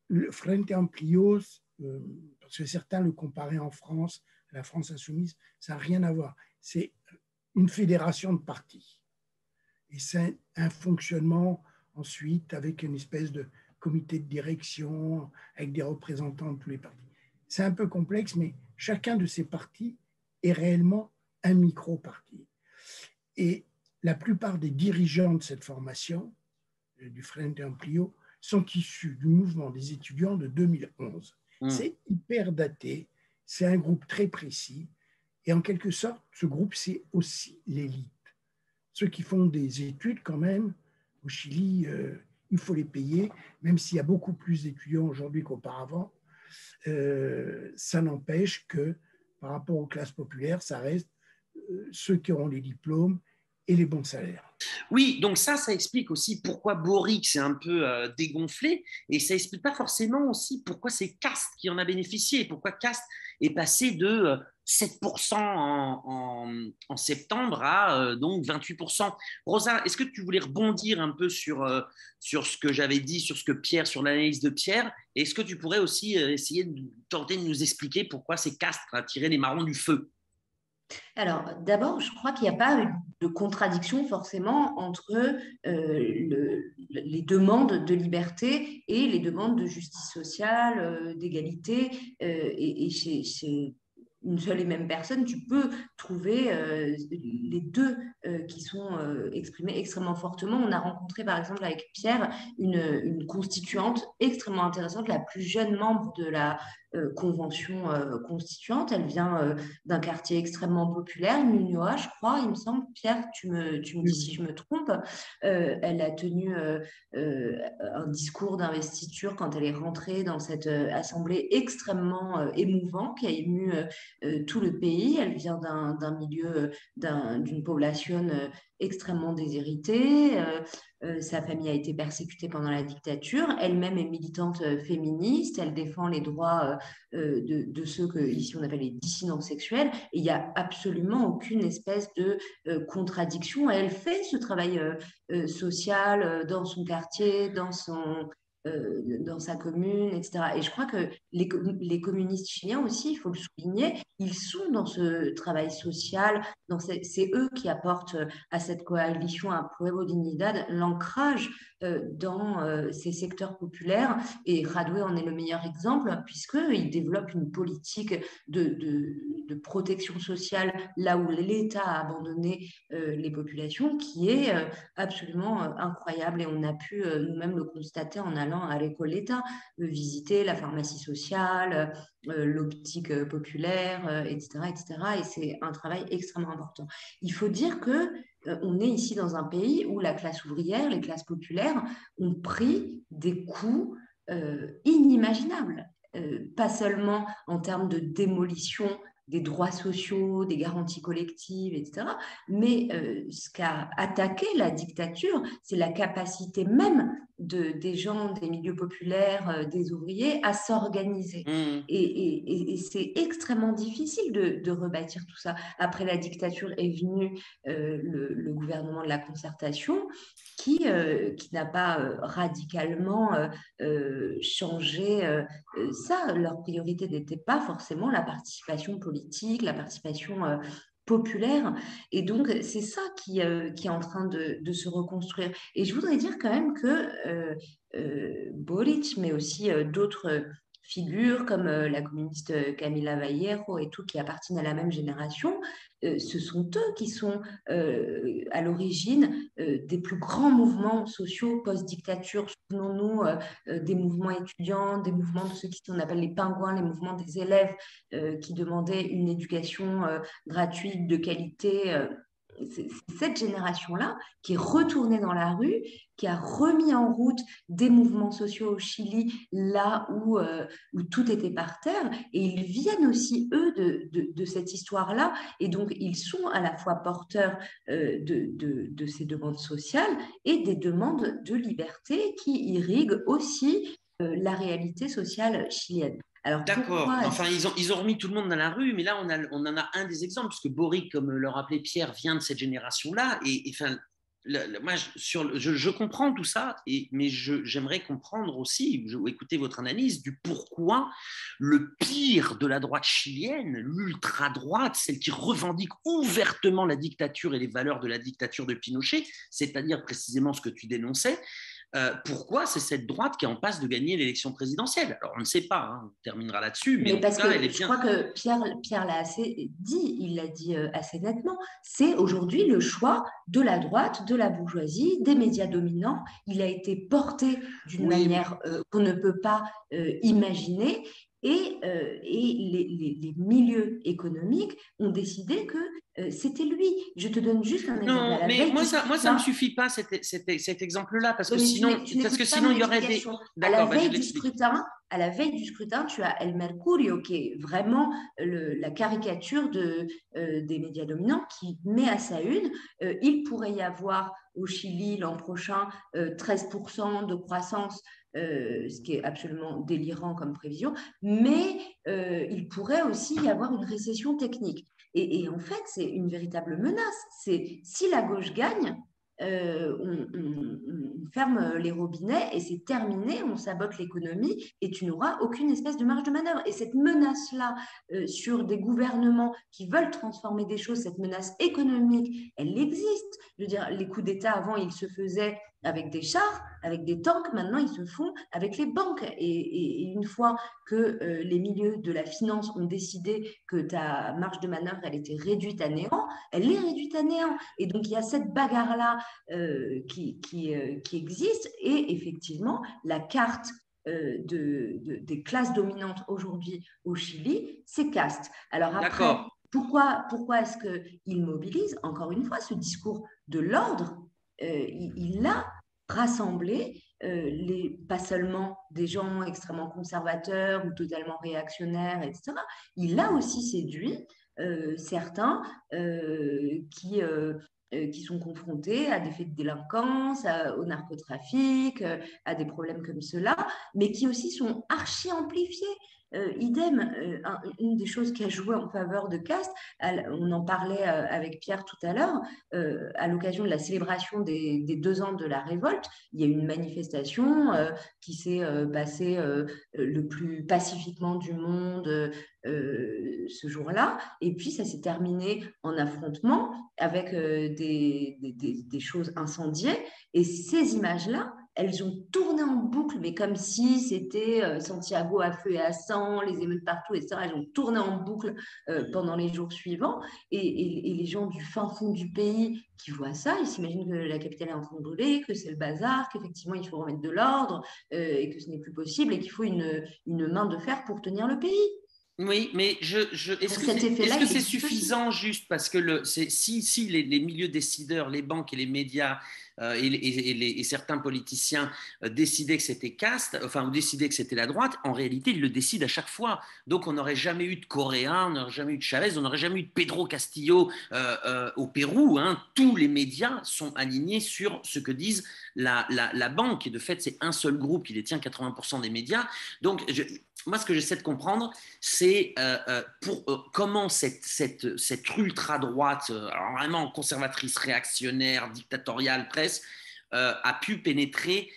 Speaker 2: Le Frente Amplio, parce que certains le comparaient en France, à la France insoumise, ça n'a rien à voir. C'est une fédération de partis. Et c'est un fonctionnement ensuite avec une espèce de comité de direction, avec des représentants de tous les partis. C'est un peu complexe, mais chacun de ces partis est réellement un micro-parti. Et la plupart des dirigeants de cette formation, du Frente Amplio, sont issus du mouvement des étudiants de 2011. C'est hyper daté, c'est un groupe très précis, et en quelque sorte, ce groupe, c'est aussi l'élite. Ceux qui font des études, quand même, au Chili, il faut les payer, même s'il y a beaucoup plus d'étudiants aujourd'hui qu'auparavant. Ça n'empêche que, par rapport aux classes populaires, ça reste ceux qui auront les diplômes et les bons salaires.
Speaker 1: Oui, donc ça explique aussi pourquoi Boric s'est un peu dégonflé, et ça explique pas forcément aussi pourquoi c'est Cast qui en a bénéficié, et pourquoi Cast est passé de 7% en septembre à donc 28%. Rosa, est-ce que tu voulais rebondir un peu sur ce que j'avais dit, sur sur l'analyse de Pierre, et est-ce que tu pourrais aussi essayer de tenter de nous expliquer pourquoi c'est Cast qui a tiré les marrons du feu?
Speaker 3: Alors, d'abord, je crois qu'il n'y a pas de contradiction forcément entre les demandes de liberté et les demandes de justice sociale, d'égalité. Et chez une seule et même personne, tu peux trouver les deux qui sont exprimés extrêmement fortement. On a rencontré par exemple avec Pierre une constituante extrêmement intéressante, la plus jeune membre de la convention constituante. Elle vient d'un quartier extrêmement populaire, Ñuñoa, je crois, il me semble. Pierre, tu me dis si je me trompe. Elle a tenu un discours d'investiture quand elle est rentrée dans cette assemblée extrêmement émouvant qui a ému tout le pays. Elle vient d'un milieu, d'une population extrêmement déshéritée. Sa famille a été persécutée pendant la dictature. Elle-même est militante féministe. Elle défend les droits de ceux que ici on appelle les dissidents sexuels. Et il n'y a absolument aucune espèce de contradiction. Elle fait ce travail social dans son quartier, dans son dans sa commune, etc. Et je crois que les communistes chiliens aussi, il faut le souligner, ils sont dans ce travail social, c'est eux qui apportent à cette coalition, à Pueblo Dignidad, l'ancrage dans ces secteurs populaires. Et Radoué en est le meilleur exemple, puisqu'il développe une politique de protection sociale là où l'État a abandonné les populations, qui est absolument incroyable. Et on a pu nous-mêmes le constater en allant à l'école d'État, visiter la pharmacie sociale, l'optique populaire, etc., etc. Et c'est un travail extrêmement important. Il faut dire que on est ici dans un pays où la classe ouvrière, les classes populaires ont pris des coups inimaginables. Pas seulement en termes de démolition des droits sociaux, des garanties collectives, etc. Mais ce qu'a attaqué la dictature, c'est la capacité même des gens, des milieux populaires, des ouvriers à s'organiser.
Speaker 1: Mmh.
Speaker 3: Et c'est extrêmement difficile de rebâtir tout ça. Après la dictature est venu le gouvernement de la concertation qui n'a pas radicalement changé ça. Leur priorité n'était pas forcément la participation politique, la participation populaire. Et donc, c'est ça qui est en train de se reconstruire. Et je voudrais dire quand même que Boric, mais aussi d'autres figures comme la communiste Camila Vallejo et tout, qui appartiennent à la même génération, ce sont eux qui sont à l'origine des plus grands mouvements sociaux post-dictature. Souvenons-nous des mouvements étudiants, des mouvements de ceux qu'on appelle les pingouins, les mouvements des élèves qui demandaient une éducation gratuite, de qualité. C'est cette génération-là qui est retournée dans la rue, qui a remis en route des mouvements sociaux au Chili, là où tout était par terre. Et ils viennent aussi, eux, de cette histoire-là. Et donc, ils sont à la fois porteurs de ces demandes sociales et des demandes de liberté qui irriguent aussi la réalité sociale chilienne. Alors,
Speaker 1: D'accord.
Speaker 3: pourquoi
Speaker 1: Enfin, ils ont remis tout le monde dans la rue, mais là, on en a un des exemples, puisque Boric, comme le rappelait Pierre, vient de cette génération-là. Et enfin, moi, je comprends tout ça, mais j'aimerais comprendre aussi, écouter votre analyse du pourquoi le pire de la droite chilienne, l'ultra-droite, celle qui revendique ouvertement la dictature et les valeurs de la dictature de Pinochet, c'est-à-dire précisément ce que tu dénonçais, pourquoi c'est cette droite qui est en passe de gagner l'élection présidentielle? Alors, on ne sait pas, hein, on terminera là-dessus, mais
Speaker 3: Mais
Speaker 1: en tout
Speaker 3: parce
Speaker 1: cas, elle
Speaker 3: que
Speaker 1: est
Speaker 3: je
Speaker 1: bien.
Speaker 3: crois que Pierre l'a assez dit, il l'a dit assez nettement, c'est aujourd'hui le choix de la droite, de la bourgeoisie, des médias dominants. Il a été porté d'une
Speaker 1: Oui,
Speaker 3: manière qu'on ne peut pas imaginer et les milieux économiques ont décidé que c'était lui. Je te donne juste un exemple. À
Speaker 1: non,
Speaker 3: la
Speaker 1: mais
Speaker 3: veille du
Speaker 1: moi, ça me
Speaker 3: scrutin,
Speaker 1: suffit pas cet exemple-là, parce
Speaker 3: oui,
Speaker 1: que
Speaker 3: mais
Speaker 1: sinon,
Speaker 3: tu n'écoutes pas
Speaker 1: il
Speaker 3: mon
Speaker 1: y aurait des.
Speaker 3: explication.
Speaker 1: D'accord, bah, je l'explique.
Speaker 3: À la veille du scrutin, tu as El Mercurio, qui est vraiment la caricature des médias dominants, qui met à sa une, il pourrait y avoir au Chili l'an prochain 13% de croissance, ce qui est absolument délirant comme prévision, mais il pourrait aussi y avoir une récession technique. Et en fait, c'est une véritable menace. C'est si la gauche gagne, on ferme les robinets et c'est terminé, on sabote l'économie et tu n'auras aucune espèce de marge de manœuvre. Et cette menace-là sur des gouvernements qui veulent transformer des choses, cette menace économique, elle existe. Je veux dire, les coups d'État avant, ils se faisaient avec des chars, avec des tanks, maintenant ils se font avec les banques. Et une fois que les milieux de la finance ont décidé que ta marge de manœuvre, elle était réduite à néant, elle est réduite à néant. Et donc il y a cette bagarre-là qui existe. Et effectivement, la carte des classes dominantes aujourd'hui au Chili, c'est caste. Alors après,
Speaker 1: D'accord.
Speaker 3: pourquoi est-ce qu'il mobilise, encore une fois, ce discours de l'ordre? Il a rassemblé pas seulement des gens extrêmement conservateurs ou totalement réactionnaires, etc. Il a aussi séduit certains qui qui sont confrontés à des faits de délinquance, au narcotrafic, à des problèmes comme cela, mais qui aussi sont archi amplifiés. Idem, une des choses qui a joué en faveur de Castres, on en parlait avec Pierre tout à l'heure, à l'occasion de la célébration des 2 ans de la révolte, il y a eu une manifestation qui s'est passée le plus pacifiquement du monde ce jour-là, et puis ça s'est terminé en affrontement avec des choses incendiées, et ces images-là, elles ont tourné en boucle, mais comme si c'était Santiago à feu et à sang, les émeutes partout, etc. Elles ont tourné en boucle pendant les jours suivants. Et les gens du fin fond du pays qui voient ça, ils s'imaginent que la capitale est en train de brûler, que c'est le bazar, qu'effectivement il faut remettre de l'ordre et que ce n'est plus possible et qu'il faut une main de fer pour tenir le pays.
Speaker 1: Oui, mais est-ce que c'est suffisant juste parce que si les milieux décideurs, les banques et les médias et certains politiciens décidaient que c'était caste, enfin, ou décidaient que c'était la droite, en réalité, ils le décident à chaque fois. Donc, on n'aurait jamais eu de Coréen, on n'aurait jamais eu de Chavez, on n'aurait jamais eu de Pedro Castillo au Pérou. Hein. Tous les médias sont alignés sur ce que disent la banque. Et de fait, c'est un seul groupe qui détient 80% des médias. Donc, moi, ce que j'essaie de comprendre, c'est comment cette ultra-droite, vraiment conservatrice, réactionnaire, dictatoriale, presse, a pu pénétrer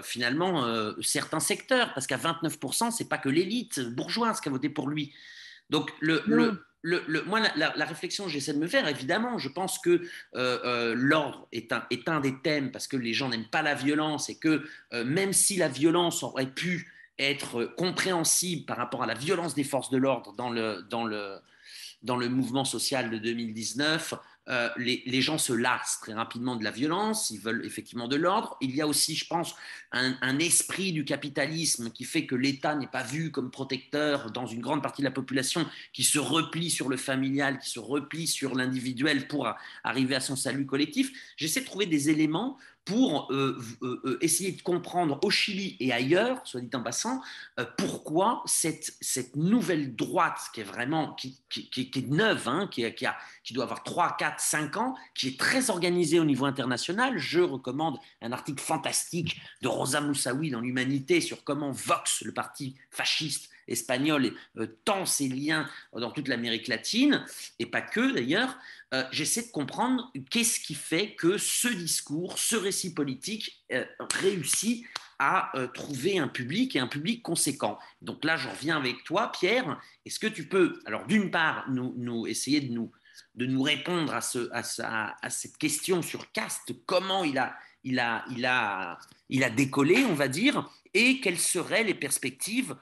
Speaker 1: finalement certains secteurs. Parce qu'à 29%, ce n'est pas que l'élite bourgeoise qui a voté pour lui. Donc, moi, la réflexion que j'essaie de me faire, évidemment, je pense que l'ordre est un des thèmes parce que les gens n'aiment pas la violence et que même si la violence aurait pu être compréhensible par rapport à la violence des forces de l'ordre dans le mouvement social de 2019, les gens se lassent très rapidement de la violence, ils veulent effectivement de l'ordre. Il y a aussi, je pense, un esprit du capitalisme qui fait que l'État n'est pas vu comme protecteur dans une grande partie de la population qui se replie sur le familial, qui se replie sur l'individuel pour arriver à son salut collectif. J'essaie de trouver des éléments pour essayer de comprendre au Chili et ailleurs, soit dit en passant, pourquoi cette nouvelle droite qui est vraiment qui est neuve, hein, qui doit avoir 3, 4, 5 ans, qui est très organisée au niveau international. Je recommande un article fantastique de Rosa Moussaoui dans l'Humanité sur comment Vox, le parti fasciste espagnol, tend ses liens dans toute l'Amérique latine, et pas que d'ailleurs. J'essaie de comprendre qu'est-ce qui fait que ce discours, ce récit politique réussit à trouver un public et un public conséquent. Donc là, je reviens avec toi, Pierre. Est-ce que tu peux, alors d'une part, essayer de nous répondre à cette question sur Caste, comment il a décollé, on va dire, et quelles seraient les perspectives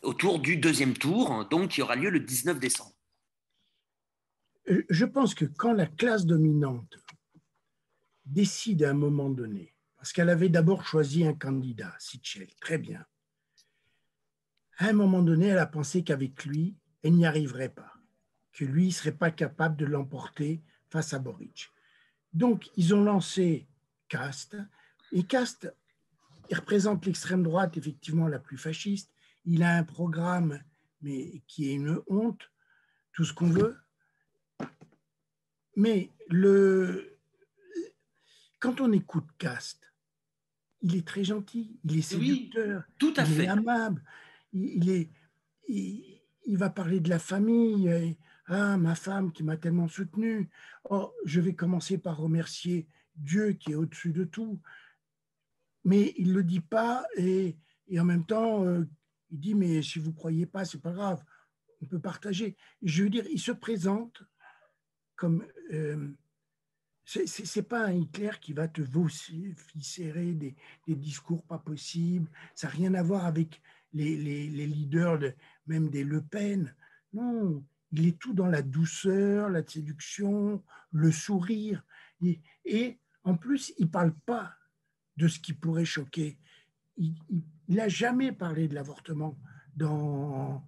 Speaker 1: autour du deuxième tour, donc qui aura lieu le 19 décembre.
Speaker 2: Je pense que quand la classe dominante décide à un moment donné, parce qu'elle avait d'abord choisi un candidat, Sichel, très bien, à un moment donné, elle a pensé qu'avec lui, elle n'y arriverait pas, que lui ne serait pas capable de l'emporter face à Boric. Donc, ils ont lancé Caste, et Caste, il représente l'extrême droite, effectivement, la plus fasciste. Il a un programme, mais qui est une honte, tout ce qu'on veut. Mais quand on écoute Caste, il est très gentil, il est séducteur,
Speaker 1: oui, tout à
Speaker 2: il
Speaker 1: fait.
Speaker 2: est aimable, il va parler de la famille. Ah, ma femme qui m'a tellement soutenu. Oh, je vais commencer par remercier Dieu qui est au-dessus de tout. Mais il ne le dit pas et en même temps, il dit, mais si vous ne croyez pas, ce n'est pas grave, on peut partager. Je veux dire, il se présente comme... c'est pas un Hitler qui va te vociférer des discours pas possibles. Ça n'a rien à voir avec les leaders, même des Le Pen. Non, il est tout dans la douceur, la séduction, le sourire. Et en plus, il ne parle pas de ce qui pourrait choquer. Il n'a jamais parlé de l'avortement dans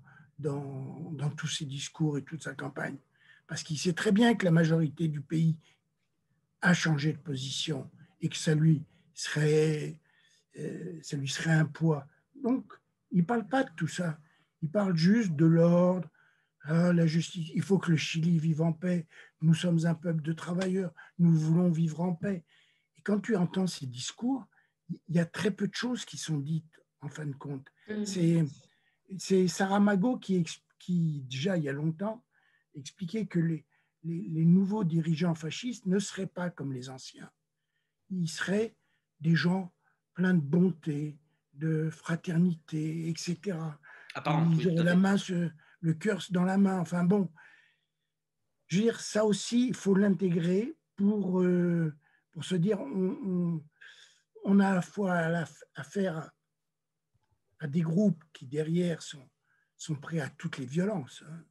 Speaker 2: tous ses discours et toute sa campagne. Parce qu'il sait très bien que la majorité du pays a changé de position et que ça lui serait un poids. Donc, il ne parle pas de tout ça. Il parle juste de l'ordre, Ah, la justice, il faut que le Chili vive en paix. Nous sommes un peuple de travailleurs. Nous voulons vivre en paix. Et quand tu entends ces discours, il y a très peu de choses qui sont dites en fin de compte. C'est Saramago qui, déjà il y a longtemps, expliquait que les nouveaux dirigeants fascistes ne seraient pas comme les anciens. Ils seraient des gens pleins de bonté, de fraternité, etc.
Speaker 1: Apparente,
Speaker 2: Ils
Speaker 1: oui, tout
Speaker 2: auraient
Speaker 1: à
Speaker 2: la
Speaker 1: fait.
Speaker 2: main, le cœur dans la main. Enfin bon, je veux dire, ça aussi, il faut l'intégrer pour se dire, on a à la fois affaire à des groupes qui, derrière, sont prêts à toutes les violences. Hein.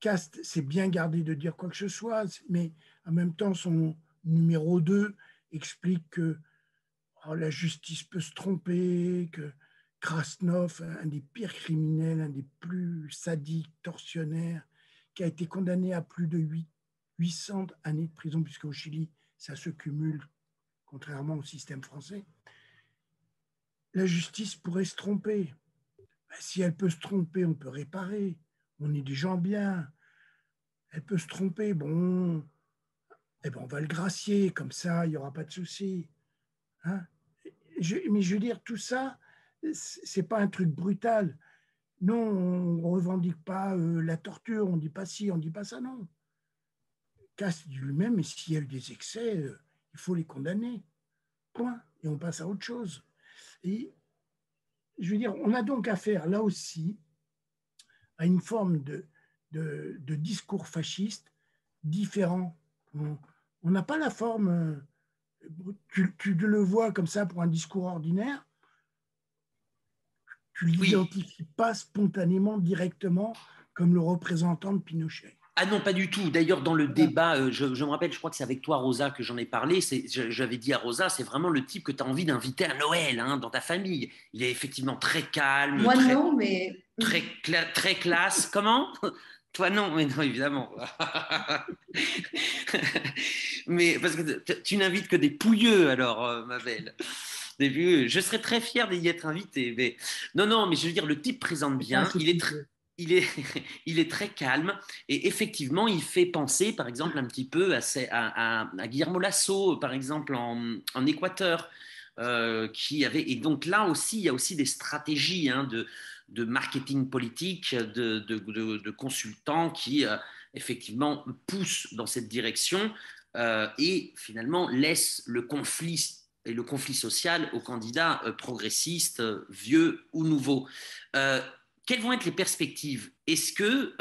Speaker 2: Cast s'est bien gardé de dire quoi que ce soit, mais en même temps, son numéro 2 explique que la justice peut se tromper, que Krasnov, un des pires criminels, un des plus sadiques, tortionnaires, qui a été condamné à plus de 800 années de prison, puisqu'au Chili, ça se cumule, contrairement au système français. La justice pourrait se tromper. Si elle peut se tromper, on peut réparer. On est des gens bien. Elle peut se tromper, bon, eh ben on va le gracier, comme ça, il n'y aura pas de souci. Hein, mais je veux dire, tout ça, c'est pas un truc brutal. Non, on ne revendique pas la torture, on ne dit pas ci, on ne dit pas ça, non. Casse dit lui-même, et s'il y a eu des excès, il faut les condamner. Point. Et on passe à autre chose. Et je veux dire, on a donc affaire là aussi à une forme de discours fasciste différent. On n'a pas la forme, tu le vois comme ça pour un discours ordinaire, tu ne
Speaker 1: Oui.
Speaker 2: l'identifies pas spontanément, directement, comme le représentant de Pinochet.
Speaker 1: Ah non, pas du tout. D'ailleurs, dans le
Speaker 2: Voilà.
Speaker 1: débat, je me rappelle, je crois que c'est avec toi, Rosa, que j'en ai parlé. J'avais dit à Rosa, c'est vraiment le type que tu as envie d'inviter à Noël, hein, dans ta famille. Il est effectivement très calme,
Speaker 3: Moi, non, mais
Speaker 1: très classe. Comment? Toi, non, mais non, évidemment. Mais parce que tu n'invites que des pouilleux, alors, ma belle. Des pouilleux. Je serais très fier d'y être invité. Mais... Non, non, mais je veux dire, le type présente
Speaker 2: C'est pas
Speaker 1: bien.
Speaker 2: assez pouilleux.
Speaker 1: Il est, il est très calme et effectivement, il fait penser, par exemple, un petit peu à Guillermo Lasso, par exemple, en Équateur, qui avait. Et donc là aussi, il y a aussi des stratégies, hein, de marketing politique, de consultants qui, effectivement, poussent dans cette direction et finalement laissent le conflit et le conflit social aux candidats progressistes, vieux ou nouveaux. Euh, Quelles vont être les perspectives? Est-ce que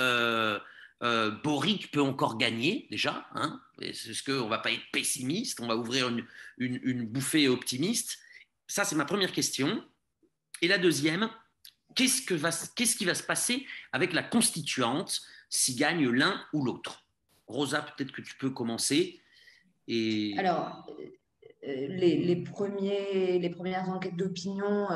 Speaker 1: Boric peut encore gagner déjà, hein? Est-ce qu'on ne va pas être pessimiste? On va ouvrir une bouffée optimiste? Ça, c'est ma première question. Et la deuxième, qu'est-ce qui va se passer avec la constituante si gagne l'un ou l'autre? Rosa, peut-être que tu peux commencer. Et
Speaker 3: alors, les premières enquêtes d'opinion,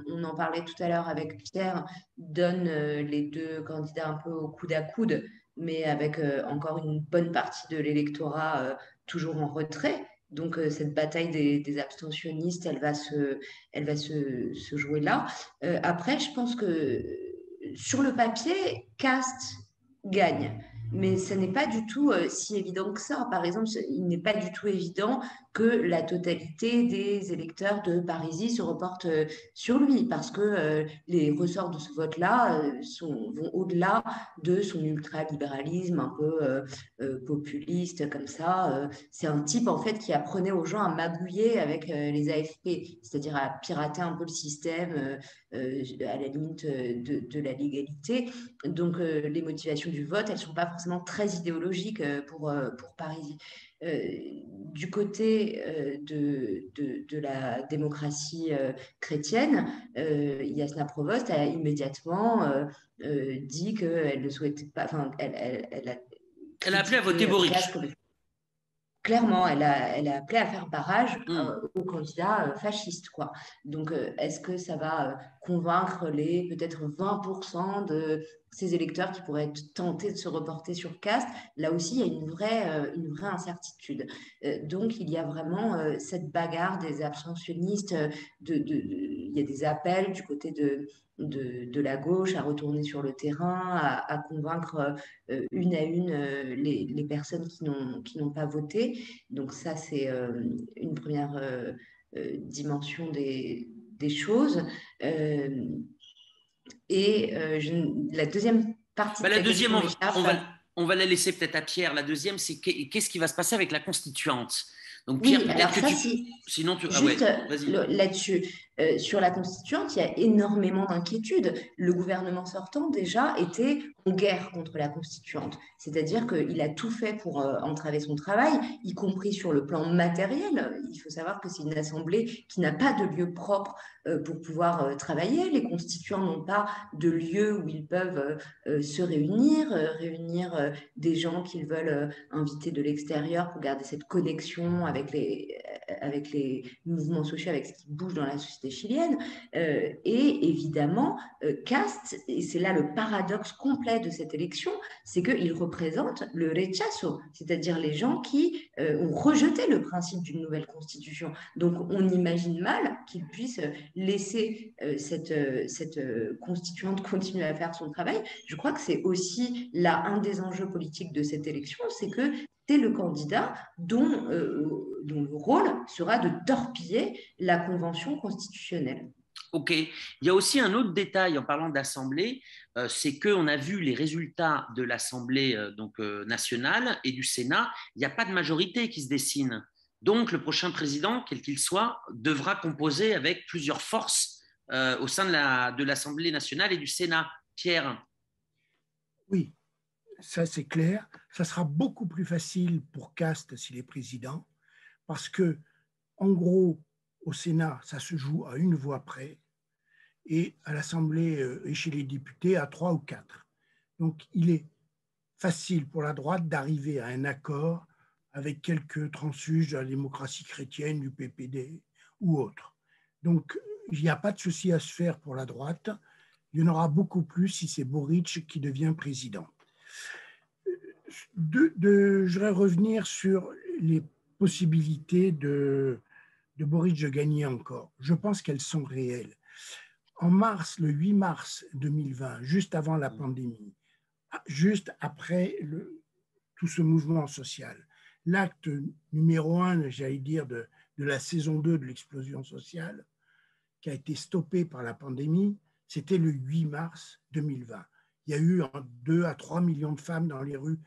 Speaker 3: on en parlait tout à l'heure avec Pierre, donnent les deux candidats un peu au coude à coude, mais avec encore une bonne partie de l'électorat toujours en retrait. Donc, cette bataille des abstentionnistes, elle va se jouer là. Après, je pense que sur le papier, Cast gagne. Mais ce n'est pas du tout si évident que ça. Par exemple, il n'est pas du tout évident que la totalité des électeurs de Parisis se reportent sur lui, parce que les ressorts de ce vote-là vont au-delà de son ultralibéralisme un peu populiste comme ça. C'est un type en fait qui apprenait aux gens à magouiller avec les AFP, c'est-à-dire à pirater un peu le système à la limite de la légalité. Donc les motivations du vote, elles ne sont pas forcément très idéologiques pour Parisis. Du côté de la démocratie chrétienne, Yasna Provost a immédiatement dit qu'elle ne souhaitait pas, enfin, elle a
Speaker 1: elle a appelé à voter
Speaker 3: critiqué Caste
Speaker 1: Boric.
Speaker 3: pour clairement, elle a appelé à faire barrage
Speaker 1: Hmm.
Speaker 3: aux candidats fascistes, quoi. Donc, est-ce que ça va convaincre les peut-être 20% ces électeurs qui pourraient être tentés de se reporter sur Caste, là aussi, il y a une vraie incertitude. Donc, il y a vraiment cette bagarre des abstentionnistes. Il y a des appels du côté de la gauche à retourner sur le terrain, à convaincre une à une les personnes qui n'ont pas voté. Donc, ça, c'est une première dimension des choses. La deuxième partie de
Speaker 1: La
Speaker 3: ta
Speaker 1: deuxième,
Speaker 3: question m'échappe.
Speaker 1: on va la laisser peut-être à Pierre. La deuxième, c'est qu'est-ce qui va se passer avec la constituante? Donc Pierre,
Speaker 3: Oui,
Speaker 1: peut-être
Speaker 3: alors
Speaker 1: que
Speaker 3: ça,
Speaker 1: tu...
Speaker 3: si,
Speaker 1: Sinon, tu... Ah ouais,
Speaker 3: juste
Speaker 1: vas-y.
Speaker 3: là-dessus, sur la constituante, il y a énormément d'inquiétudes. Le gouvernement sortant, déjà, était en guerre contre la constituante. C'est-à-dire qu'il a tout fait pour entraver son travail, y compris sur le plan matériel. Il faut savoir que c'est une assemblée qui n'a pas de lieu propre pour pouvoir travailler. Les constituants n'ont pas de lieu où ils peuvent se réunir des gens qu'ils veulent inviter de l'extérieur pour garder cette connexion avec les mouvements sociaux, avec ce qui bouge dans la société chilienne. Et évidemment, Cast, et c'est là le paradoxe complet de cette élection, c'est qu'il représente le rechazo, c'est-à-dire les gens qui ont rejeté le principe d'une nouvelle constitution. Donc on imagine mal qu'il puisse laisser cette constituante continuer à faire son travail. Je crois que c'est aussi là un des enjeux politiques de cette élection, c'est que c'est le candidat dont le rôle sera de torpiller la convention constitutionnelle.
Speaker 1: Ok. Il y a aussi un autre détail en parlant d'Assemblée, c'est qu'on a vu les résultats de l'Assemblée nationale et du Sénat. Il n'y a pas de majorité qui se dessine. Donc le prochain président, quel qu'il soit, devra composer avec plusieurs forces au sein de l'Assemblée nationale et du Sénat. Pierre.
Speaker 2: Oui, ça c'est clair. Ça sera beaucoup plus facile pour Cast s'il est président, parce que, en gros, au Sénat, ça se joue à une voix près, et à l'Assemblée et chez les députés à 3 ou 4. Donc, il est facile pour la droite d'arriver à un accord avec quelques transfuges de la démocratie chrétienne, du PPD ou autre. Donc, il n'y a pas de souci à se faire pour la droite. Il y en aura beaucoup plus si c'est Boric qui devient président. Je voudrais revenir sur les possibilités de Boric de gagner encore. Je pense qu'elles sont réelles. En mars, le 8 mars 2020, juste avant la pandémie, juste après tout ce mouvement social, l'acte numéro 1, j'allais dire, de la saison 2 de l'explosion sociale, qui a été stoppé par la pandémie, c'était le 8 mars 2020. Il y a eu 2 à 3 millions de femmes dans les rues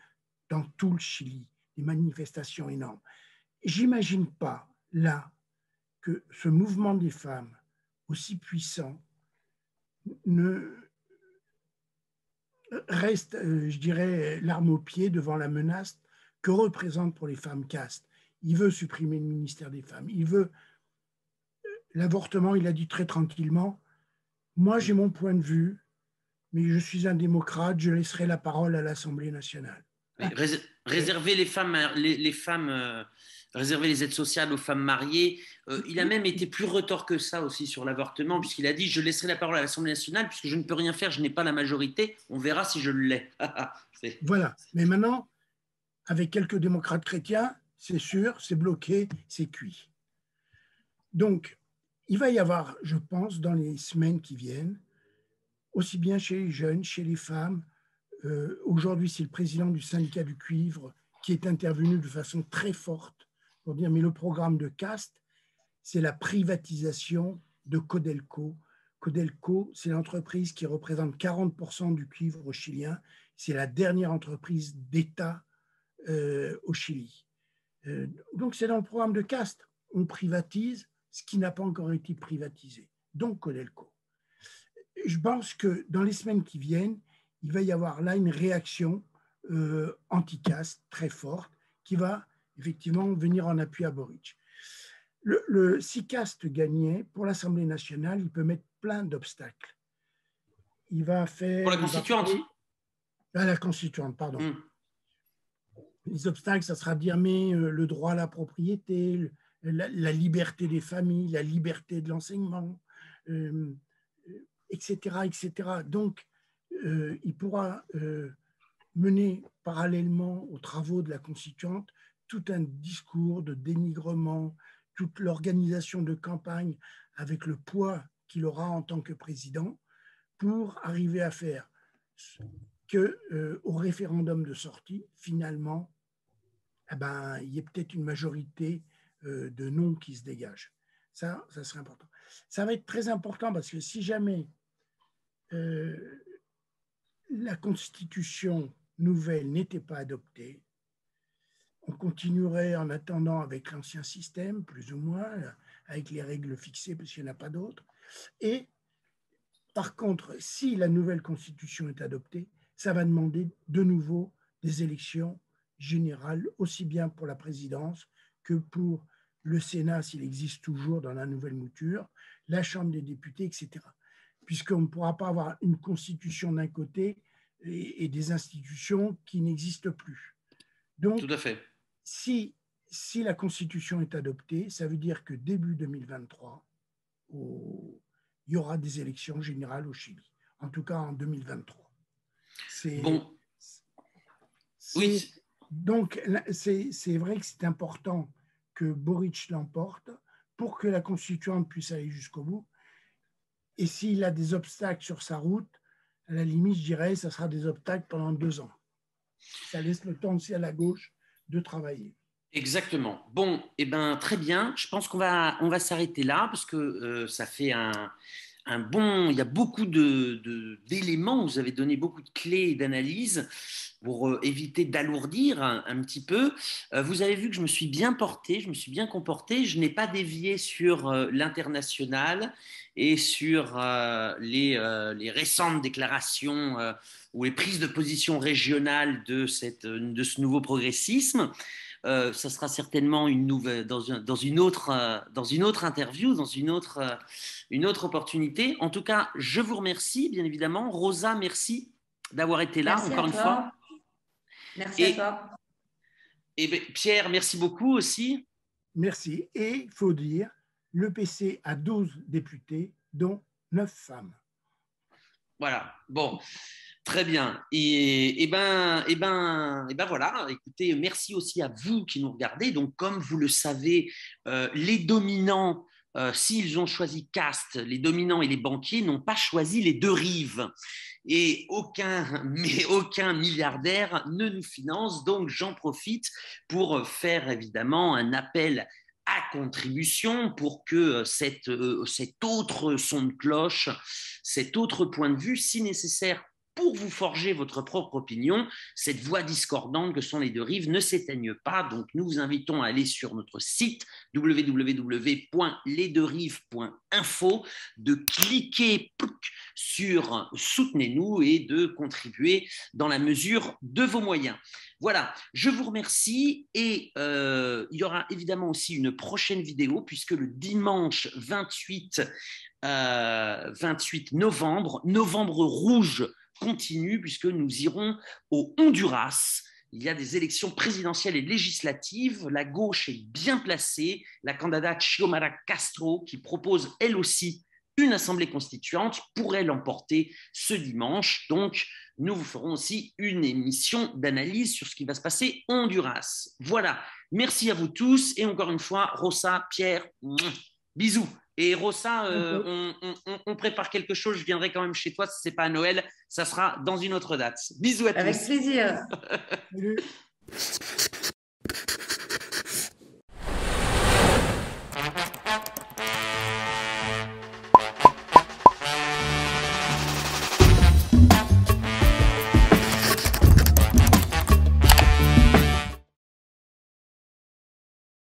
Speaker 2: dans tout le Chili, des manifestations énormes. J'imagine pas, là, que ce mouvement des femmes, aussi puissant, ne reste, je dirais, l'arme au pied devant la menace que représente pour les femmes castes. Il veut supprimer le ministère des Femmes. Il veut l'avortement, il a dit très tranquillement, moi j'ai mon point de vue, mais je suis un démocrate, je laisserai la parole à l'Assemblée nationale.
Speaker 1: Réserver réserver les aides sociales aux femmes mariées. Il a même été plus retors que ça aussi sur l'avortement, puisqu'il a dit je laisserai la parole à l'Assemblée nationale, puisque je ne peux rien faire, je n'ai pas la majorité, on verra si je l'ai.
Speaker 2: Voilà, mais maintenant, avec quelques démocrates chrétiens, c'est sûr, c'est bloqué, c'est cuit. Donc, il va y avoir, je pense, dans les semaines qui viennent, aussi bien chez les jeunes, chez les femmes, aujourd'hui, c'est le président du syndicat du cuivre qui est intervenu de façon très forte pour dire, mais le programme de Cast, c'est la privatisation de Codelco. Codelco, c'est l'entreprise qui représente 40% du cuivre chilien. C'est la dernière entreprise d'État au Chili. Donc, c'est dans le programme de Cast. On privatise ce qui n'a pas encore été privatisé, donc Codelco. Je pense que dans les semaines qui viennent, il va y avoir là une réaction anti-caste très forte qui va effectivement venir en appui à Boric. Si Caste gagnait, pour l'Assemblée nationale, il peut mettre plein d'obstacles. Il va faire...
Speaker 1: Pour la constituante
Speaker 2: la constituante, pardon. Les obstacles, ça sera dire, mais le droit à la propriété, la liberté des familles, la liberté de l'enseignement, etc., etc. Donc, il pourra mener parallèlement aux travaux de la constituante tout un discours de dénigrement, toute l'organisation de campagne avec le poids qu'il aura en tant que président pour arriver à faire qu'au référendum de sortie, finalement, eh ben, il y ait peut-être une majorité de non qui se dégage. Ça serait important. Ça va être très important parce que si jamais la constitution nouvelle n'était pas adoptée, on continuerait en attendant avec l'ancien système, plus ou moins, avec les règles fixées, parce qu'il n'y en a pas d'autres. Et par contre, si la nouvelle constitution est adoptée, ça va demander de nouveau des élections générales, aussi bien pour la présidence que pour le Sénat, s'il existe toujours dans la nouvelle mouture, la Chambre des députés, etc. Puisqu'on ne pourra pas avoir une constitution d'un côté et des institutions qui n'existent plus. Donc,
Speaker 1: tout à fait.
Speaker 2: Si la Constitution est adoptée, ça veut dire que début 2023, il y aura des élections générales au Chili, en tout cas en 2023.
Speaker 1: Bon. Oui.
Speaker 2: Donc, c'est vrai que c'est important que Boric l'emporte pour que la Constituante puisse aller jusqu'au bout. Et s'il a des obstacles sur sa route, à la limite, je dirais, ça sera des obstacles pendant 2 ans. Ça laisse le temps aussi à la gauche de travailler.
Speaker 1: Exactement. Bon, eh ben, très bien. Je pense qu'on va s'arrêter là parce que ça fait un bon... Il y a beaucoup d'éléments, vous avez donné beaucoup de clés et d'analyses pour éviter d'alourdir un petit peu. Vous avez vu que je me suis bien porté, je me suis bien comporté. Je n'ai pas dévié sur l'international et sur les récentes déclarations ou les prises de position régionales de ce nouveau progressisme. Ça sera certainement dans une autre interview, dans une autre opportunité. En tout cas, je vous remercie, bien évidemment. Rosa, merci d'avoir été là,
Speaker 3: merci
Speaker 1: encore une fois.
Speaker 3: Merci à toi.
Speaker 1: Et Pierre, merci beaucoup aussi.
Speaker 2: Merci. Et il faut dire, le PC a 12 députés, dont 9 femmes.
Speaker 1: Voilà. Bon. Très bien. Et ben voilà. Écoutez, merci aussi à vous qui nous regardez. Donc, comme vous le savez, les dominants, s'ils ont choisi caste, les dominants et les banquiers n'ont pas choisi les deux rives. Et aucun milliardaire ne nous finance. Donc, j'en profite pour faire évidemment un appel à contribution pour que cet autre son de cloche, cet autre point de vue, si nécessaire, pour vous forger votre propre opinion, cette voix discordante que sont les deux rives ne s'éteigne pas. Donc, nous vous invitons à aller sur notre site www.lesdeuxrives.info, de cliquer sur « Soutenez-nous » et de contribuer dans la mesure de vos moyens. Voilà, je vous remercie et il y aura évidemment aussi une prochaine vidéo puisque le dimanche 28 novembre rouge continue puisque nous irons au Honduras. Il y a des élections présidentielles et législatives. La gauche est bien placée. La candidate Xiomara Castro, qui propose elle aussi une assemblée constituante, pourrait l'emporter ce dimanche. Donc, nous vous ferons aussi une émission d'analyse sur ce qui va se passer au Honduras. Voilà, merci à vous tous. Et encore une fois, Rosa, Pierre, bisous. Et Rosa, on prépare quelque chose. Je viendrai quand même chez toi. Si ce n'est pas à Noël, ça sera dans une autre date. Bisous à tous.
Speaker 3: Avec plaisir.